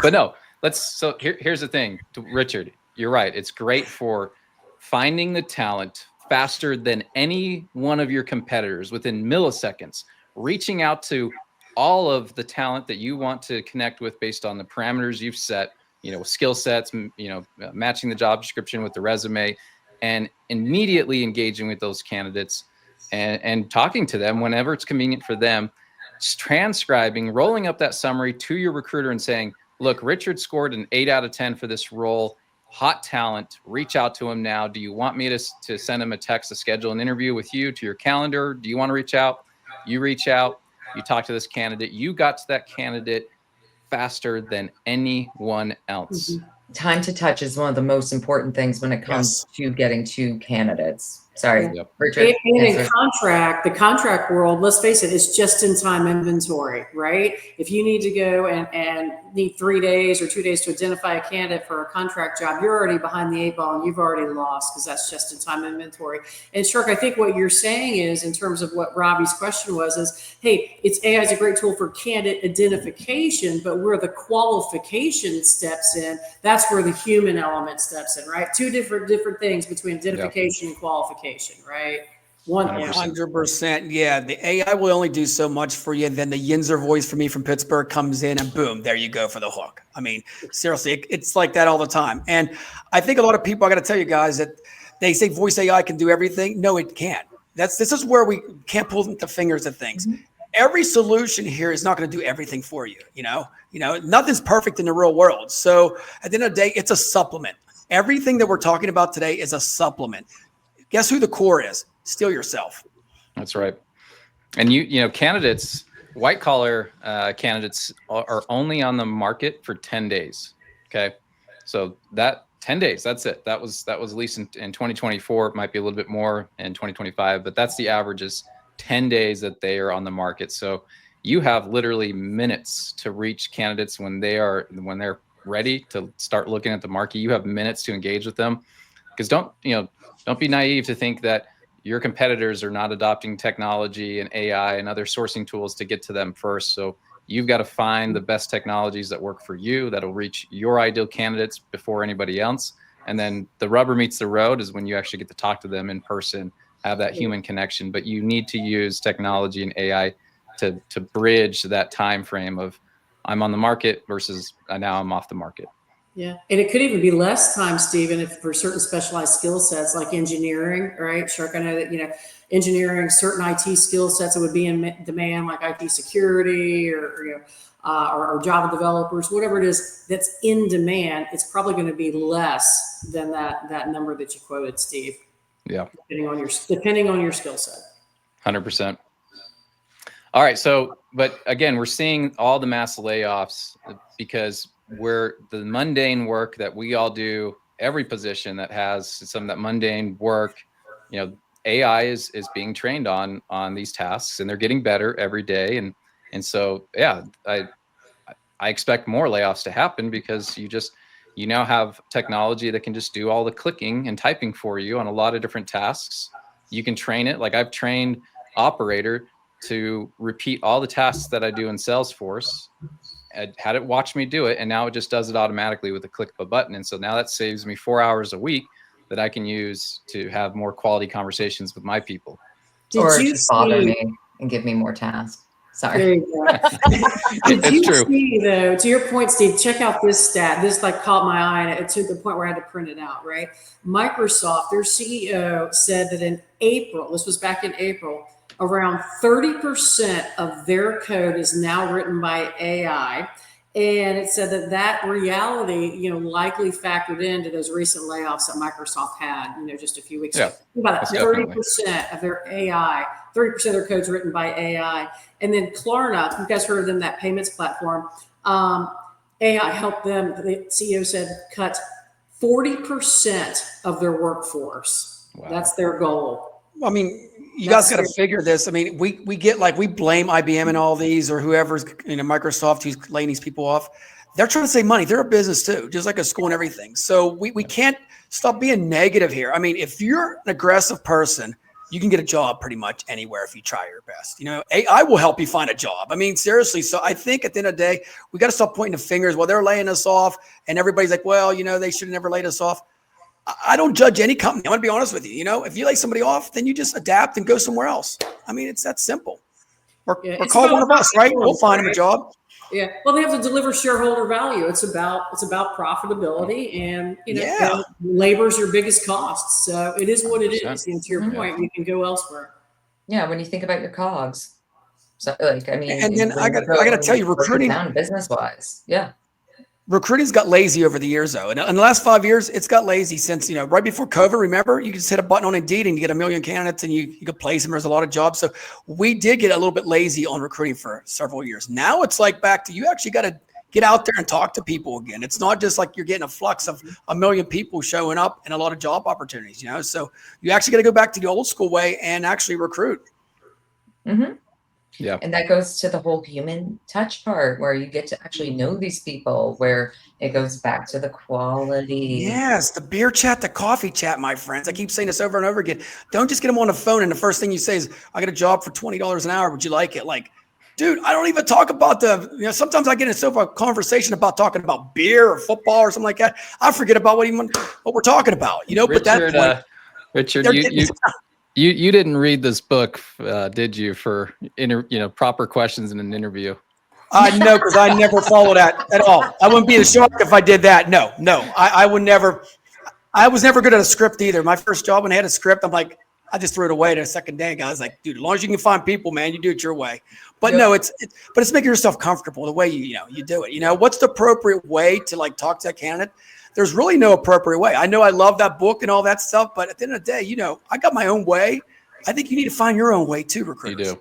But no, so here's the thing, Richard, you're right. It's great for finding the talent faster than any one of your competitors within milliseconds, reaching out to all of the talent that you want to connect with based on the parameters you've set, skill sets, matching the job description with the resume, and immediately engaging with those candidates and talking to them whenever it's convenient for them, just transcribing, rolling up that summary to your recruiter and saying, look, Richard scored an 8 out of 10 for this role. Hot talent, reach out to him now. Do you want me to send him a text to schedule an interview with you to your calendar? Do you want to reach out? You reach out, you talk to this candidate. You got to that candidate faster than anyone else. Time to touch is one of the most important things when it comes to getting to candidates. Sorry, Richard. And in the contract world, let's face it, it's just in time inventory, right? If you need to go and need 3 days or 2 days to identify a candidate for a contract job, you're already behind the 8 ball and you've already lost because that's just in time inventory. And Shark, I think what you're saying is, in terms of what Robbie's question was, is, hey, AI is a great tool for candidate identification, but where the qualification steps in, that's where the human element steps in, right? Two different things between identification and qualification. Right? 100%. Yeah. The AI will only do so much for you. And then the Yinzer voice for me from Pittsburgh comes in and boom, there you go for the hook. I mean, seriously, it's like that all the time. And I think a lot of people, I got to tell you guys, that they say voice AI can do everything. No, it can't. This is where we can't pull the fingers at things. Every solution here is not going to do everything for you. Nothing's perfect in the real world. So at the end of the day, it's a supplement. Everything that we're talking about today is a supplement. Guess who the core is? Still yourself. That's right. And candidates, white collar candidates are only on the market for 10 days. Okay. So that 10 days, that's it. That was at least in 2024. It might be a little bit more in 2025, but that's the average, is 10 days that they are on the market. So you have literally minutes to reach candidates when they're ready to start looking at the market. You have minutes to engage with them, because don't be naive to think that your competitors are not adopting technology and AI and other sourcing tools to get to them first. So you've got to find the best technologies that work for you, that'll reach your ideal candidates before anybody else. And then the rubber meets the road is when you actually get to talk to them in person, have that human connection. But you need to use technology and AI to bridge that time frame of I'm on the market versus now I'm off the market. Yeah. And it could even be less time, Stephen, if for certain specialized skill sets like engineering, right? Shark, I know that, engineering, certain IT skill sets that would be in demand, like IT security or Java developers, whatever it is that's in demand, it's probably going to be less than that number that you quoted, Steve. Yeah. Depending on your skill set. 100%. All right. So, but again, we're seeing all the mass layoffs because the mundane work that we all do, every position that has some of that mundane work, AI is being trained on these tasks, and they're getting better every day. And so, yeah, I expect more layoffs to happen because you now have technology that can just do all the clicking and typing for you on a lot of different tasks. You can train it. Like I've trained Operator to repeat all the tasks that I do in Salesforce. I had it watch me do it, and now it just does it automatically with a click of a button. And so now that saves me 4 hours a week that I can use to have more quality conversations with my people. Or just bother me and give me more tasks. Sorry. There you go. Did you see, though, to your point, Steve, check out this stat. This caught my eye, and to the point where I had to print it out, right? Microsoft, their CEO said that in April, this was back in April, around 30% of their code is now written by AI. And it said that reality, likely factored into those recent layoffs that Microsoft had, just a few weeks ago. About 30% of their AI, 30% of their code's written by AI. And then Klarna, you guys heard of them, that payments platform. AI helped them, the CEO said, cut 40% of their workforce. Wow. That's their goal. I mean, you guys got to figure this. I mean, we get we blame IBM and all these or whoever's Microsoft who's laying these people off. They're trying to save money. They're a business too, just like a school and everything. So we can't stop being negative here. I mean, if you're an aggressive person, you can get a job pretty much anywhere if you try your best. AI will help you find a job. I mean, seriously. So I think at the end of the day, we got to stop pointing the fingers. Well, they're laying us off, and everybody's like, well, they should have never laid us off. I don't judge any company. I'm going to be honest with you. If you lay somebody off, then you just adapt and go somewhere else. I mean, it's that simple. Or call one of us, right? We'll find them a job. Yeah. Well, they have to deliver shareholder value. It's about profitability, and labor's your biggest cost. So it is what it is. And to your point, you can go elsewhere. Yeah. When you think about your COGS, so and then I got to tell you, recruiting down business wise, recruiting's got lazy over the years, though. And in the last 5 years, it's got lazy since, right before COVID, remember, you could just hit a button on Indeed and you get 1 million candidates and you could place them. There's a lot of jobs. So we did get a little bit lazy on recruiting for several years. Now it's back to you actually got to get out there and talk to people again. It's not just like you're getting a flux of 1 million people showing up and a lot of job opportunities, So you actually got to go back to the old school way and actually recruit. Mm-hmm. Yeah. And that goes to the whole human touch part where you get to actually know these people, where it goes back to the quality. Yes, the beer chat, the coffee chat, my friends. I keep saying this over and over again. Don't just get them on the phone and the first thing you say is, I got a job for $20 an hour. Would you like it? Dude, I don't even talk about sometimes I get into a conversation about talking about beer or football or something like that. I forget about what we're talking about, Richard, but that point, Richard, you didn't read this book, did you, for proper questions in an interview? No, because I never follow that at all. I wouldn't be shocked if I did that. No, I would never. I was never good at a script either. My first job when I had a script, I just threw it away the second day. Guys, dude, as long as you can find people, man, you do it your way. But no, it's making yourself comfortable the way you do it. What's the appropriate way to talk to a candidate? There's really no appropriate way. I know I love that book and all that stuff, but at the end of the day, I got my own way. I think you need to find your own way too, recruiters.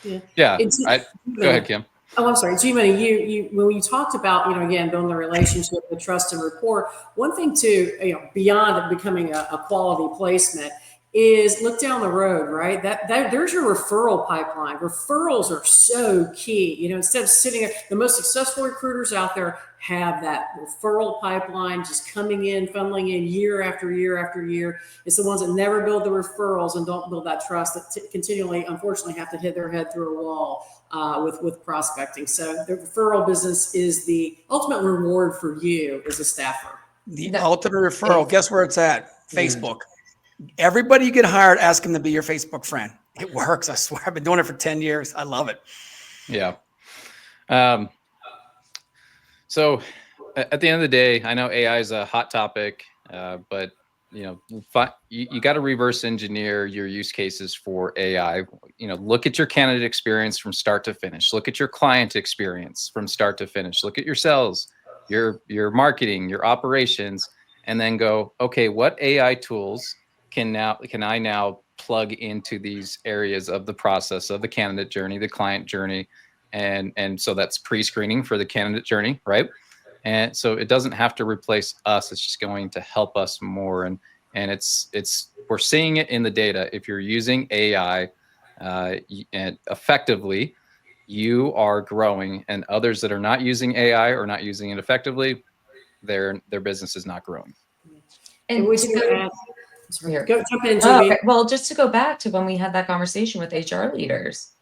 You do. Yeah. Go ahead, Kim. Oh, I'm sorry. G-Money, you when you talked about, again, building the relationship, the trust and rapport, one thing too, beyond it becoming a quality placement is look down the road, right? That there's your referral pipeline. Referrals are so key. Instead of sitting at the most successful recruiters out there have that referral pipeline just coming in, funneling in year after year after year. It's the ones that never build the referrals and don't build that trust that continually, unfortunately, have to hit their head through a wall with prospecting. So the referral business is the ultimate reward for you as a staffer. The ultimate referral. Guess where it's at? Facebook. Everybody you get hired, ask them to be your Facebook friend. It works. I swear. I've been doing it for 10 years. I love it. Yeah. So at the end of the day, I know AI is a hot topic, but you got to reverse engineer your use cases for AI. Look at your candidate experience from start to finish. Look at your client experience from start to finish. Look at your sales, your marketing, your operations, and then go, okay, what AI tools can I now plug into these areas of the process of the candidate journey, the client journey, and so that's pre-screening for the candidate journey, right? And so it doesn't have to replace us. It's just going to help us more. And it's we're seeing it in the data. If you're using AI and effectively, you are growing, and others that are not using AI or not using it effectively, their business is not growing. And we do add. Here. Go jump in, Oh, GB. okay. Well, just to go back to when we had that conversation with HR leaders,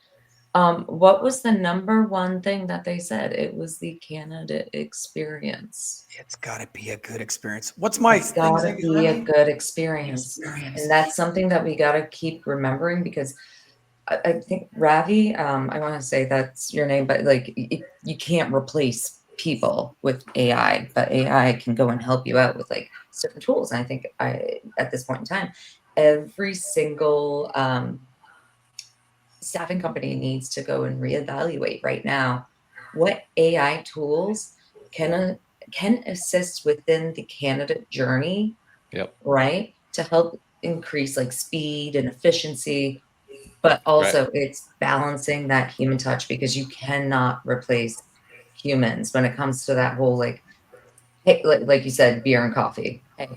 what was the number one thing that they said? It was the candidate experience. It's got to be a good experience. What's my It's got to be a good experience. And that's something that we got to keep remembering, because I think Ravi, I want to say that's your name, but like you can't replace people with AI, but AI can go and help you out with like certain tools. And I think at this point in time, every single staffing company needs to go and reevaluate right now what AI tools can assist within the candidate journey, Yep. right, to help increase like speed and efficiency, but also it's balancing that human touch, because you cannot replace humans when it comes to that whole like, hey, like you said, beer and coffee. Hey,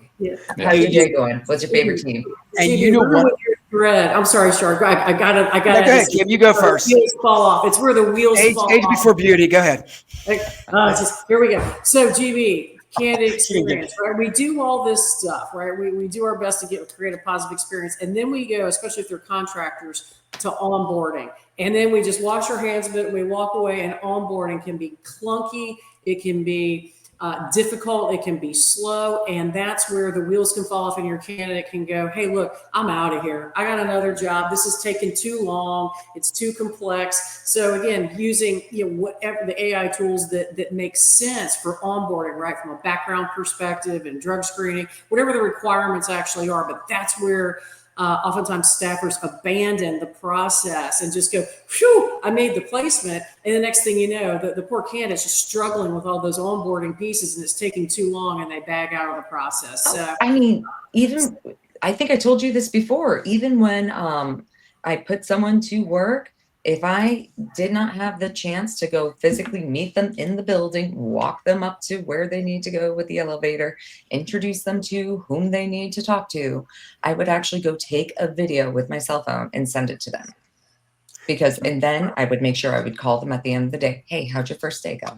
how's your day going? What's your favorite team? And you know what? Thread. I'm sorry, Shark. I got it. No, go ahead, Kim. You go first. Wheels fall off. It's where the wheels fall Age off. before beauty. Go ahead. Here we go. So, GB, candidate experience, right? We do all this stuff, right? We do our best to create a positive experience. And then we go, especially if they're contractors, to onboarding. And then we just wash our hands of it and we walk away, and onboarding can be clunky. It can be difficult. It can be slow. And that's where the wheels can fall off and your candidate can go, hey, look, I'm out of here. I got another job. This is taking too long. It's too complex. So again, using whatever the AI tools that make sense for onboarding, right? From a background perspective and drug screening, whatever the requirements actually are. But that's where oftentimes staffers abandon the process and just go, phew, I made the placement. And the next thing you know, the poor candidate's just struggling with all those onboarding pieces, and it's taking too long, and they bag out of the process. So, I mean, even, I think I told you this before, even when I put someone to work, if I did not have the chance to go physically meet them in the building, walk them up to where they need to go with the elevator, introduce them to whom they need to talk to, I would actually go take a video with my cell phone and send it to them. And then I would make sure I would call them at the end of the day. Hey, how'd your first day go?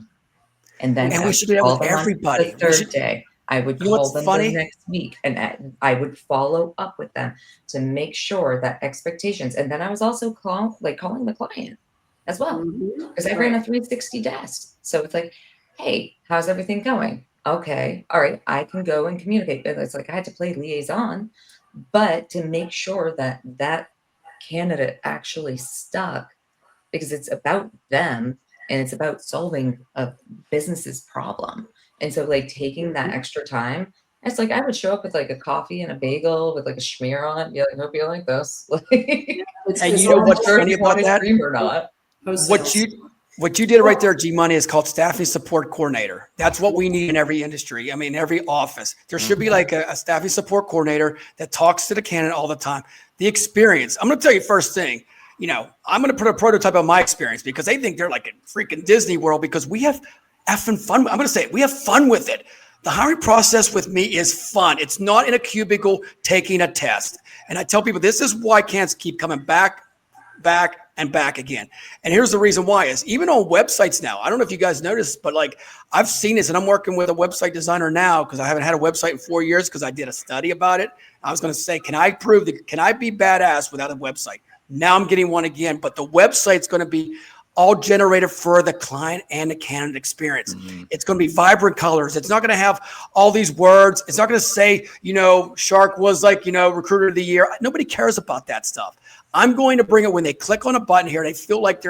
And then we should do that with everybody. The third day. I would call them the next week, and I would follow up with them to make sure that expectations. And then I was also calling the client as well, because I ran a 360 desk. So it's like, hey, how's everything going? Okay, all right, I can go and communicate. It's like I had to play liaison, but to make sure that that candidate actually stuck, because it's about them and it's about solving a business's problem. And so like taking that extra time, it's like I would show up with like a coffee and a bagel with like a schmear on it. Yeah, I hope you like this. And you know what's funny about that? Or not. What you did right there, G Money, is called staffing support coordinator. That's what we need in every industry. I mean, every office. There should be like a staffing support coordinator that talks to the candidate all the time. The experience. I'm going to tell you first thing. I'm going to put a prototype on my experience, because they think they're like a freaking Disney World, because we have effing fun. I'm going to say it. We have fun with it. The hiring process with me is fun. It's not in a cubicle taking a test. And I tell people, this is why candidates keep coming back and back again. And here's the reason why is even on websites now, I don't know if you guys noticed, but like I've seen this, and I'm working with a website designer now because I haven't had a website in 4 years because I did a study about it. I was going to say, can I be badass without a website? Now I'm getting one again, but the website's going to be all generated for the client and the candidate experience. It's going to be vibrant colors. It's not going to have all these words. It's not going to say, Shark was like, recruiter of the year. Nobody cares about that stuff. I'm going to bring it when they click on a button here. They feel like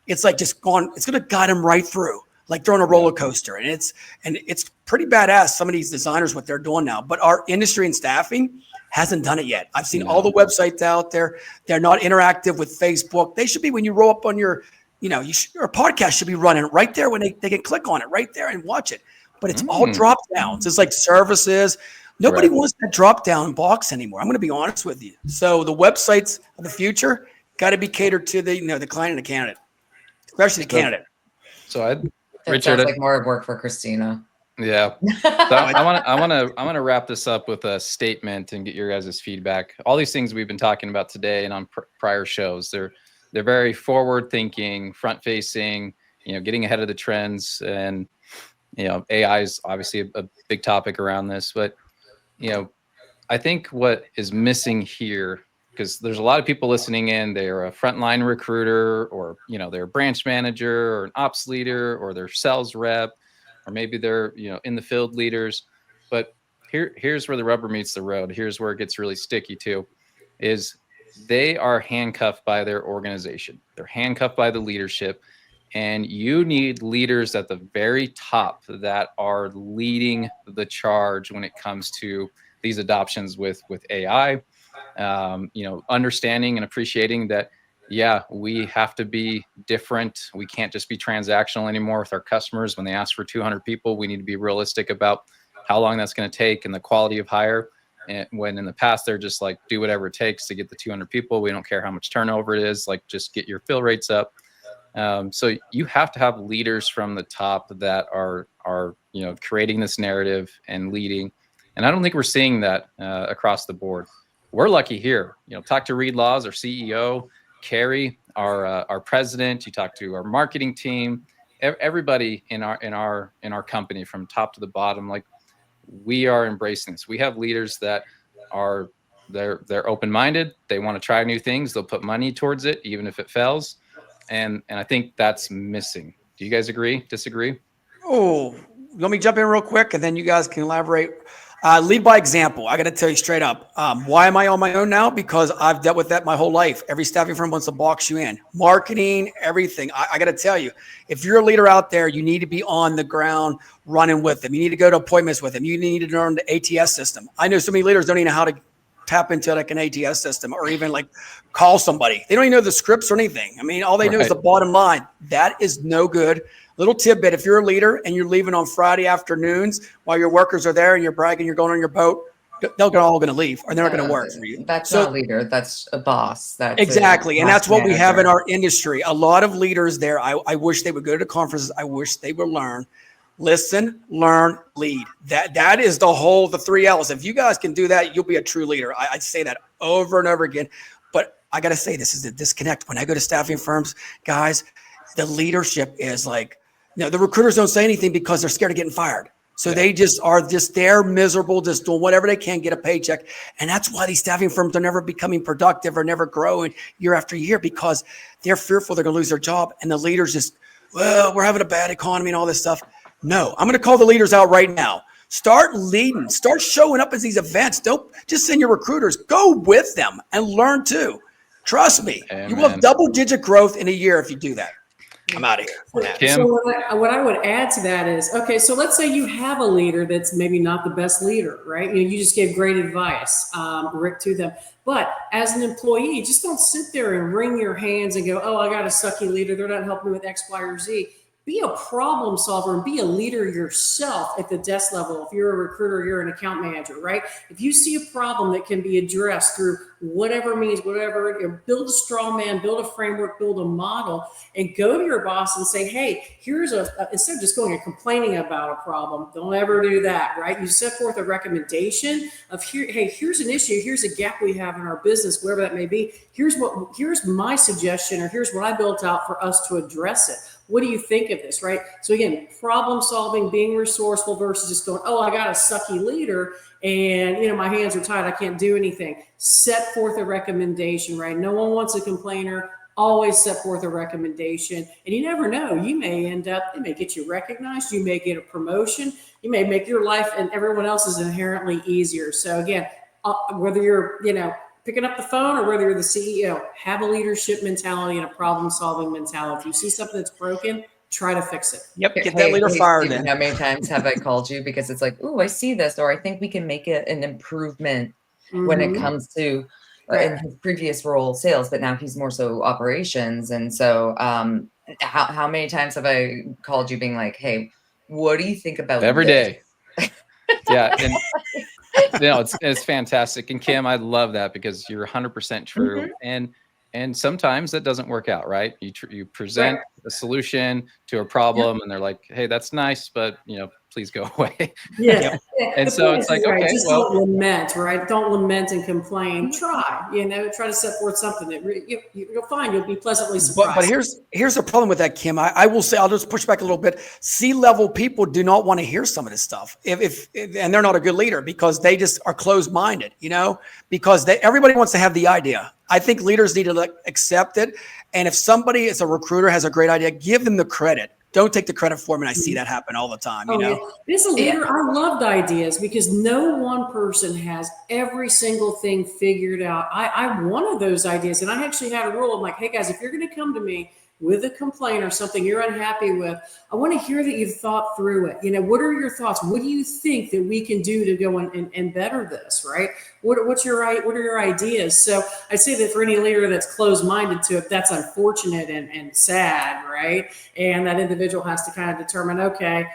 it's like just gone. It's going to guide them right through. like they're on a roller coaster, and it's pretty badass. Some of these designers, what they're doing now, but our industry and staffing hasn't done it yet. I've seen all the websites out there. They're not interactive with Facebook. They should be when you roll up on your, your podcast should be running right there when they can click on it right there and watch it. But it's all drop downs. It's like services. Nobody wants that drop down box anymore. I'm going to be honest with you. So the websites of the future got to be catered to the the client and the candidate, especially the candidate. So Richard, sounds like more work for Christina. Yeah. So I want to wrap this up with a statement and get your guys' feedback. All these things we've been talking about today and on prior shows, they're very forward thinking, front facing, getting ahead of the trends, and AI is obviously a big topic around this, but I think what is missing here, because there's a lot of people listening in, they're a frontline recruiter, or they're a branch manager or an ops leader, or they're sales rep, or maybe they're in the field leaders. But here's where the rubber meets the road. Here's where it gets really sticky too, is they are handcuffed by their organization. They're handcuffed by the leadership, and you need leaders at the very top that are leading the charge when it comes to these adoptions with AI. Understanding and appreciating that, we have to be different. We can't just be transactional anymore with our customers. When they ask for 200 people, we need to be realistic about how long that's going to take and the quality of hire. And when in the past, they're just like, do whatever it takes to get the 200 people. We don't care how much turnover it is, like just get your fill rates up. So you have to have leaders from the top that are creating this narrative and leading. And I don't think we're seeing that across the board. We're lucky here. Talk to Reed Laws, our CEO, Carrie, our president. You talk to our marketing team, everybody in our company from top to the bottom. Like, we are embracing this. We have leaders that are they're open-minded. They want to try new things. They'll put money towards it, even if it fails. And I think that's missing. Do you guys agree? Disagree? Oh, let me jump in real quick, and then you guys can elaborate. Lead by example. I got to tell you straight up. Why am I on my own now? Because I've dealt with that my whole life. Every staffing firm wants to box you in. Marketing, everything. I got to tell you, if you're a leader out there, you need to be on the ground running with them. You need to go to appointments with them. You need to learn the ATS system. I know so many leaders don't even know how to tap into like an ATS system or even like call somebody. They don't even know the scripts or anything. I mean, all they know is the bottom line. That is no good. Little tidbit, if you're a leader and you're leaving on Friday afternoons while your workers are there and you're bragging, you're going on your boat, they're all going to leave, or they're not going to work for you. That's not a leader. That's a boss. That's exactly. And that's what we have in our industry. A lot of leaders there. I wish they would go to conferences. I wish they would learn, listen, learn, lead. That is the 3 L's. If you guys can do that, you'll be a true leader. I say that over and over again. But I got to say, this is the disconnect. When I go to staffing firms, guys, the leadership is like, the recruiters don't say anything because they're scared of getting fired. So they just are they're miserable, just doing whatever they can, get a paycheck. And that's why these staffing firms are never becoming productive or never growing year after year, because they're fearful they're going to lose their job. And the leaders just, well, we're having a bad economy and all this stuff. No, I'm going to call the leaders out right now. Start leading, start showing up at these events. Don't just send your recruiters, go with them and learn too. Trust me, you will have double-digit growth in a year if you do that. I'm out of here. Kim? So what I would add to that is, okay, so let's say you have a leader that's maybe not the best leader, right? You just gave great advice, Rick, to them. But as an employee, just don't sit there and wring your hands and go, oh, I got a sucky leader. They're not helping me with X, Y, or Z. Be a problem solver and be a leader yourself at the desk level. If you're a recruiter, you're an account manager, right? If you see a problem that can be addressed through whatever means, build a straw man, build a framework, build a model, and go to your boss and say, hey, instead of just going and complaining about a problem, don't ever do that, right? You set forth a recommendation of, hey, here's an issue, here's a gap we have in our business, wherever that may be. Here's my suggestion, or here's what I built out for us to address it. What do you think of this, right? So again, problem solving, being resourceful versus just going, oh, I got a sucky leader and, my hands are tied. I can't do anything. Set forth a recommendation, right? No one wants a complainer. Always set forth a recommendation. And you never know. You may it may get you recognized. You may get a promotion. You may make your life and everyone else's inherently easier. So again, whether you're, picking up the phone or whether you're the CEO, have a leadership mentality and a problem-solving mentality. If you see something that's broken, try to fix it. Yep. Get that leader fired Stephen, then. how many times have I called you because it's like, oh, I see this, or I think we can make it an improvement when it comes to in his previous role sales, but now he's more so operations. And so how many times have I called you being like, hey, what do you think about every this? day? Yeah. And it's fantastic. And Kim, I love that because you're 100% true. And sometimes that doesn't work out, right? You present a solution to a problem and they're like, hey, that's nice, but please go away. Yeah. And so it's like, okay, just well, don't lament, right? Don't lament and complain. Try, try to set forth something that you'll find you'll be pleasantly surprised. But here's the problem with that, Kim. I will say, I'll just push back a little bit. C-level people do not want to hear some of this stuff, if and they're not a good leader because they just are closed-minded, because everybody wants to have the idea. I think leaders need to accept it. And if somebody is a recruiter, has a great idea, give them the credit. Don't take the credit for them. And I see that happen all the time, As a leader, I loved ideas because no one person has every single thing figured out. I wanted those ideas. And I actually had a rule. I'm like, hey guys, if you're going to come to me with a complaint or something you're unhappy with, I want to hear that you've thought through it. What are your thoughts? What do you think that we can do to go and better this, right? What are your ideas? So I'd say that for any leader that's closed-minded to it, that's unfortunate and sad, right? And that individual has to kind of determine, okay,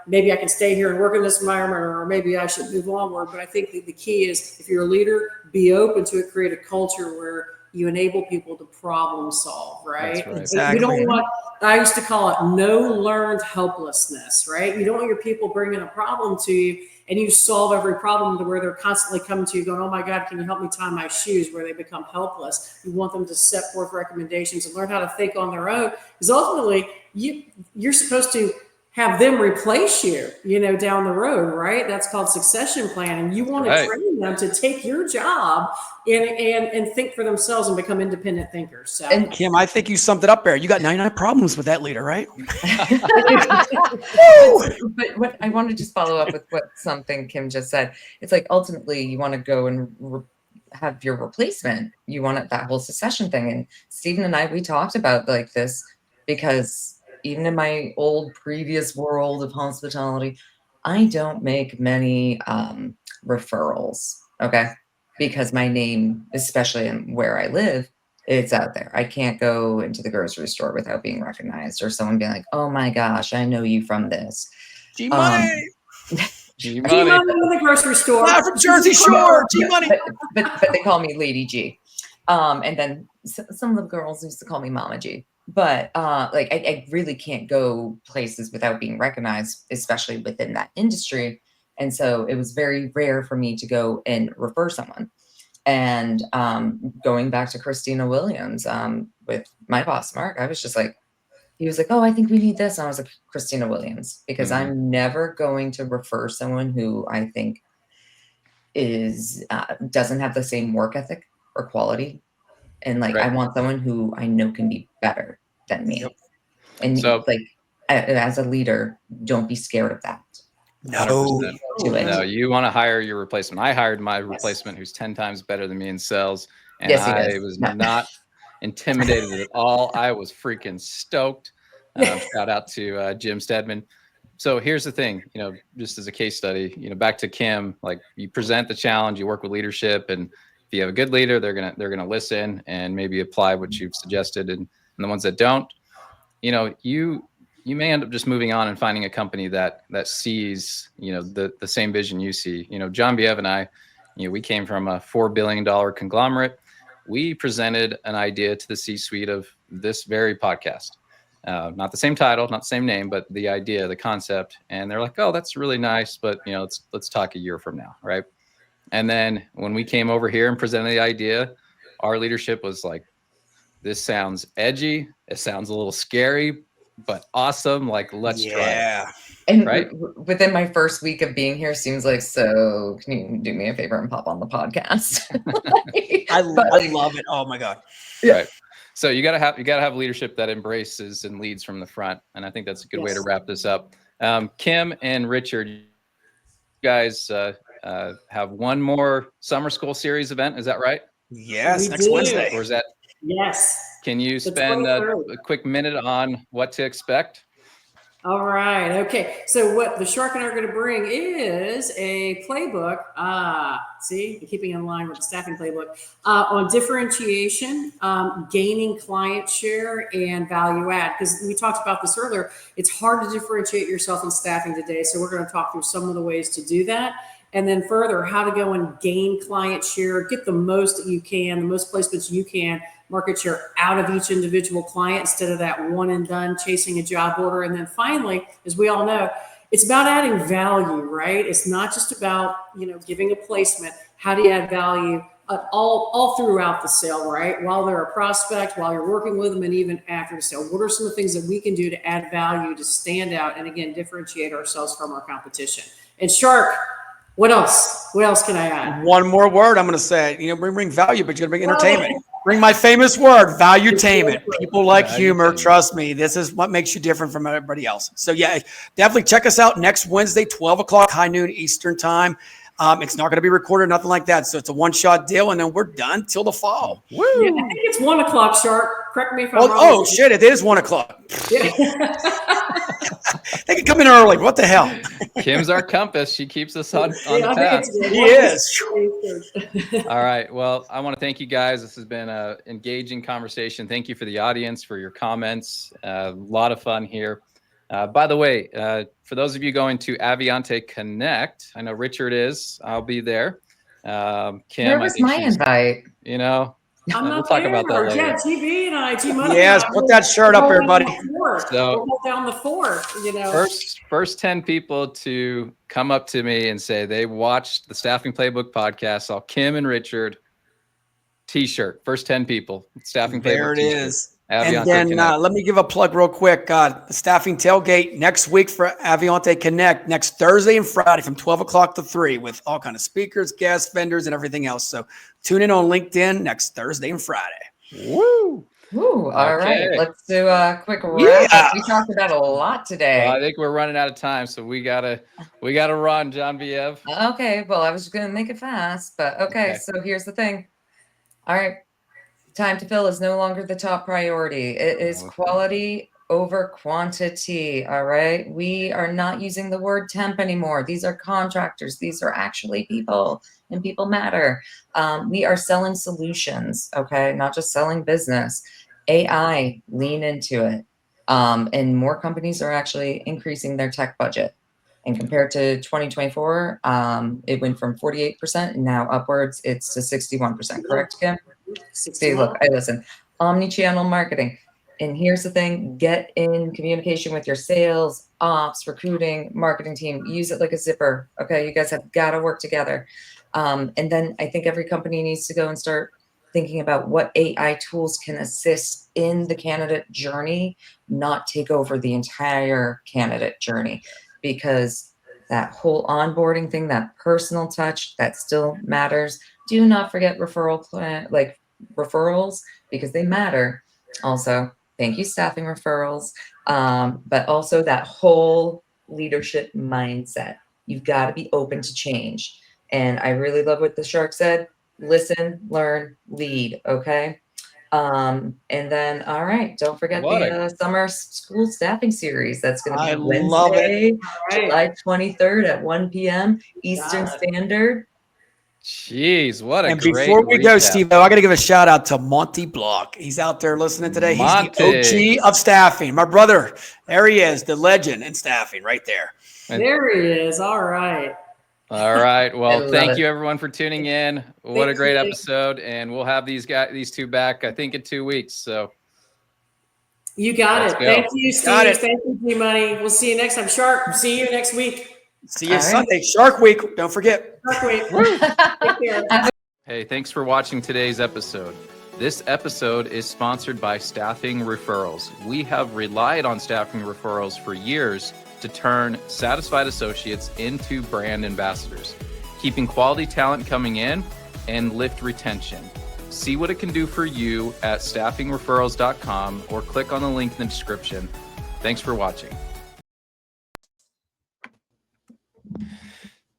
maybe I can stay here and work in this environment, or maybe I should move onward. But I think that the key is, if you're a leader, be open to it, create a culture where you enable people to problem solve, right? That's right. Exactly. You don't want, I used to call it no learned helplessness, right? You don't want your people bringing a problem to you and you solve every problem to where they're constantly coming to you going, oh my God, can you help me tie my shoes, where they become helpless. You want them to set forth recommendations and learn how to think on their own, because ultimately you're supposed to have them replace you, down the road, right? That's called succession planning. You want to train them to take your job and think for themselves and become independent thinkers. So, And Kim, I think you summed it up there. You got 99 problems with that leader, right? But what I want to just follow up with something Kim just said. It's like, ultimately you want to go and have your replacement. You want that whole succession thing. And Stephen and I, we talked about like this because even in my old previous world of hospitality, I don't make many referrals, okay? Because my name, especially in where I live, it's out there. I can't go into the grocery store without being recognized, or someone being like, oh my gosh, I know you from this. G-Money. G-Money. in the grocery store. Not from Jersey Shore. G-Money. But they call me Lady G. And then some of the girls used to call me Mama G. But like I really can't go places without being recognized, especially within that industry. And so it was very rare for me to go and refer someone. And going back to Christina Williams with my boss, Mark, I was just like, he was like, oh, I think we need this. And I was like, Christina Williams, because I'm never going to refer someone who I think doesn't have the same work ethic or quality. And like, I want someone who I know can be better than me. And so, like, as a leader, don't be scared of that. No, you want to hire your replacement. I hired my replacement, who's 10 times better than me in sales. And I was not intimidated at all. I was freaking stoked. Shout out to Jim Stedman. So here's the thing, just as a case study, back to Kim, like, you present the challenge, you work with leadership, and if you have a good leader, they're gonna listen and maybe apply what you've suggested. And the ones that don't, you may end up just moving on and finding a company that sees, the same vision you see. John Biev and I, we came from a $4 billion conglomerate. We presented an idea to the C-suite of this very podcast. Not the same title, not the same name, but the idea, the concept. And they're like, oh, that's really nice, but let's talk a year from now, right? And then when we came over here and presented the idea, our leadership was like, this sounds edgy. It sounds a little scary, but awesome. Like, let's try it. And within my first week of being here, seems like, so can you do me a favor and pop on the podcast? I love it. Oh my God. Yeah. Right. So you gotta have leadership that embraces and leads from the front. And I think that's a good way to wrap this up. Kim and Richard, you guys have one more summer school series event. Is that right? Yes, next Wednesday. Or is that Yes. Can you The spend 23rd. a quick minute on what to expect? All right. Okay. So what the Shark and I are going to bring is a playbook. See, keeping in line with the staffing playbook on differentiation, gaining client share, and value add. Because we talked about this earlier, it's hard to differentiate yourself in staffing today. So we're going to talk through some of the ways to do that. And then further, how to go and gain client share, get the most that you can, the most placements you can, market share out of each individual client instead of that one and done chasing a job order. And then finally, as we all know, it's about adding value, right? It's not just about, giving a placement. How do you add value all throughout the sale, right? While they're a prospect, while you're working with them, and even after the sale. What are some of the things that we can do to add value, to stand out, and again, differentiate ourselves from our competition? And Shark, what else? What else can I add? One more word I'm going to say. Bring value, but you're going to bring entertainment. Bring my famous word, valuetainment. People like humor. Trust me, this is what makes you different from everybody else. So yeah, definitely check us out next Wednesday, 12 o'clock, high noon Eastern time. It's not going to be recorded, nothing like that. So it's a one-shot deal, and then we're done till the fall. Woo! Yeah, I think it's 1 o'clock, Shark. Correct me if I'm wrong. Oh shit! It is 1 o'clock. Yeah. They can come in early. What the hell? Kim's our compass. She keeps us on the path. He is. All right. Well, I want to thank you guys. This has been an engaging conversation. Thank you for the audience, for your comments. A lot of fun here. By the way, for those of you going to Aviante Connect, I know Richard is. I'll be there. Kim, where was my invite? We'll talk about that later. Yeah, TV and I, T-Money. Yes, put that shirt up, everybody. So, we'll hold down the fort, First 10 people to come up to me and say they watched the Staffing Playbook podcast, saw Kim and Richard T-shirt. First 10 people. Staffing Playbook. There it T-shirt. is. And then let me give a plug real quick. The Staffing Tailgate next week for Aviante Connect, next Thursday and Friday from 12 o'clock to 3 with all kind of speakers, guests, vendors, and everything else. So tune in on LinkedIn next Thursday and Friday. Woo! Ooh, all right. Let's do a quick wrap up. We talked about a lot today. Well, I think we're running out of time, so we gotta run, Genevieve. Okay, well, I was just gonna make it fast, but okay. So here's the thing. All right. Time to fill is no longer the top priority. It is quality over quantity. All right. We are not using the word temp anymore. These are contractors. These are actually people, and people matter. We are selling solutions. Okay. Not just selling business. AI, lean into it. And more companies are actually increasing their tech budget. And compared to 2024, it went from 48% and now upwards it's to 61%. Correct, Kim? See, look, I listen. Omni-channel marketing. And here's the thing, get in communication with your sales, ops, recruiting, marketing team. Use it like a zipper. Okay, you guys have got to work together. And then I think every company needs to go and start thinking about what AI tools can assist in the candidate journey, not take over the entire candidate journey. Because that whole onboarding thing, that personal touch, that still matters. Do not forget referrals, because they matter. Also, thank you, staffing referrals. But also that whole leadership mindset. You've got to be open to change. And I really love what the Shark said. Listen, learn, lead. Okay. And then, all right, don't forget the summer school staffing series. That's going to be Wednesday, July 23rd at 1 p.m. Eastern Standard. Jeez, what a great before we recap. go, Steve, I got to give a shout out to Monty Block. He's out there listening today. He's the OG of staffing. My brother, there he is, the legend in staffing right there. There he is. All right. All right. Well, thank you everyone for tuning in. What a great episode. And we'll have these two back, I think, in 2 weeks. So you got it. Thank you, Steve. Thank you, G-Money. We'll see you next time. Shark, see you next week. See you Sunday. Shark Week. Don't forget. Shark Week. Take care. Hey, thanks for watching today's episode. This episode is sponsored by Staffing Referrals. We have relied on Staffing Referrals for years to turn satisfied associates into brand ambassadors, keeping quality talent coming in and lift retention. See what it can do for you at staffingreferrals.com or click on the link in the description. Thanks for watching.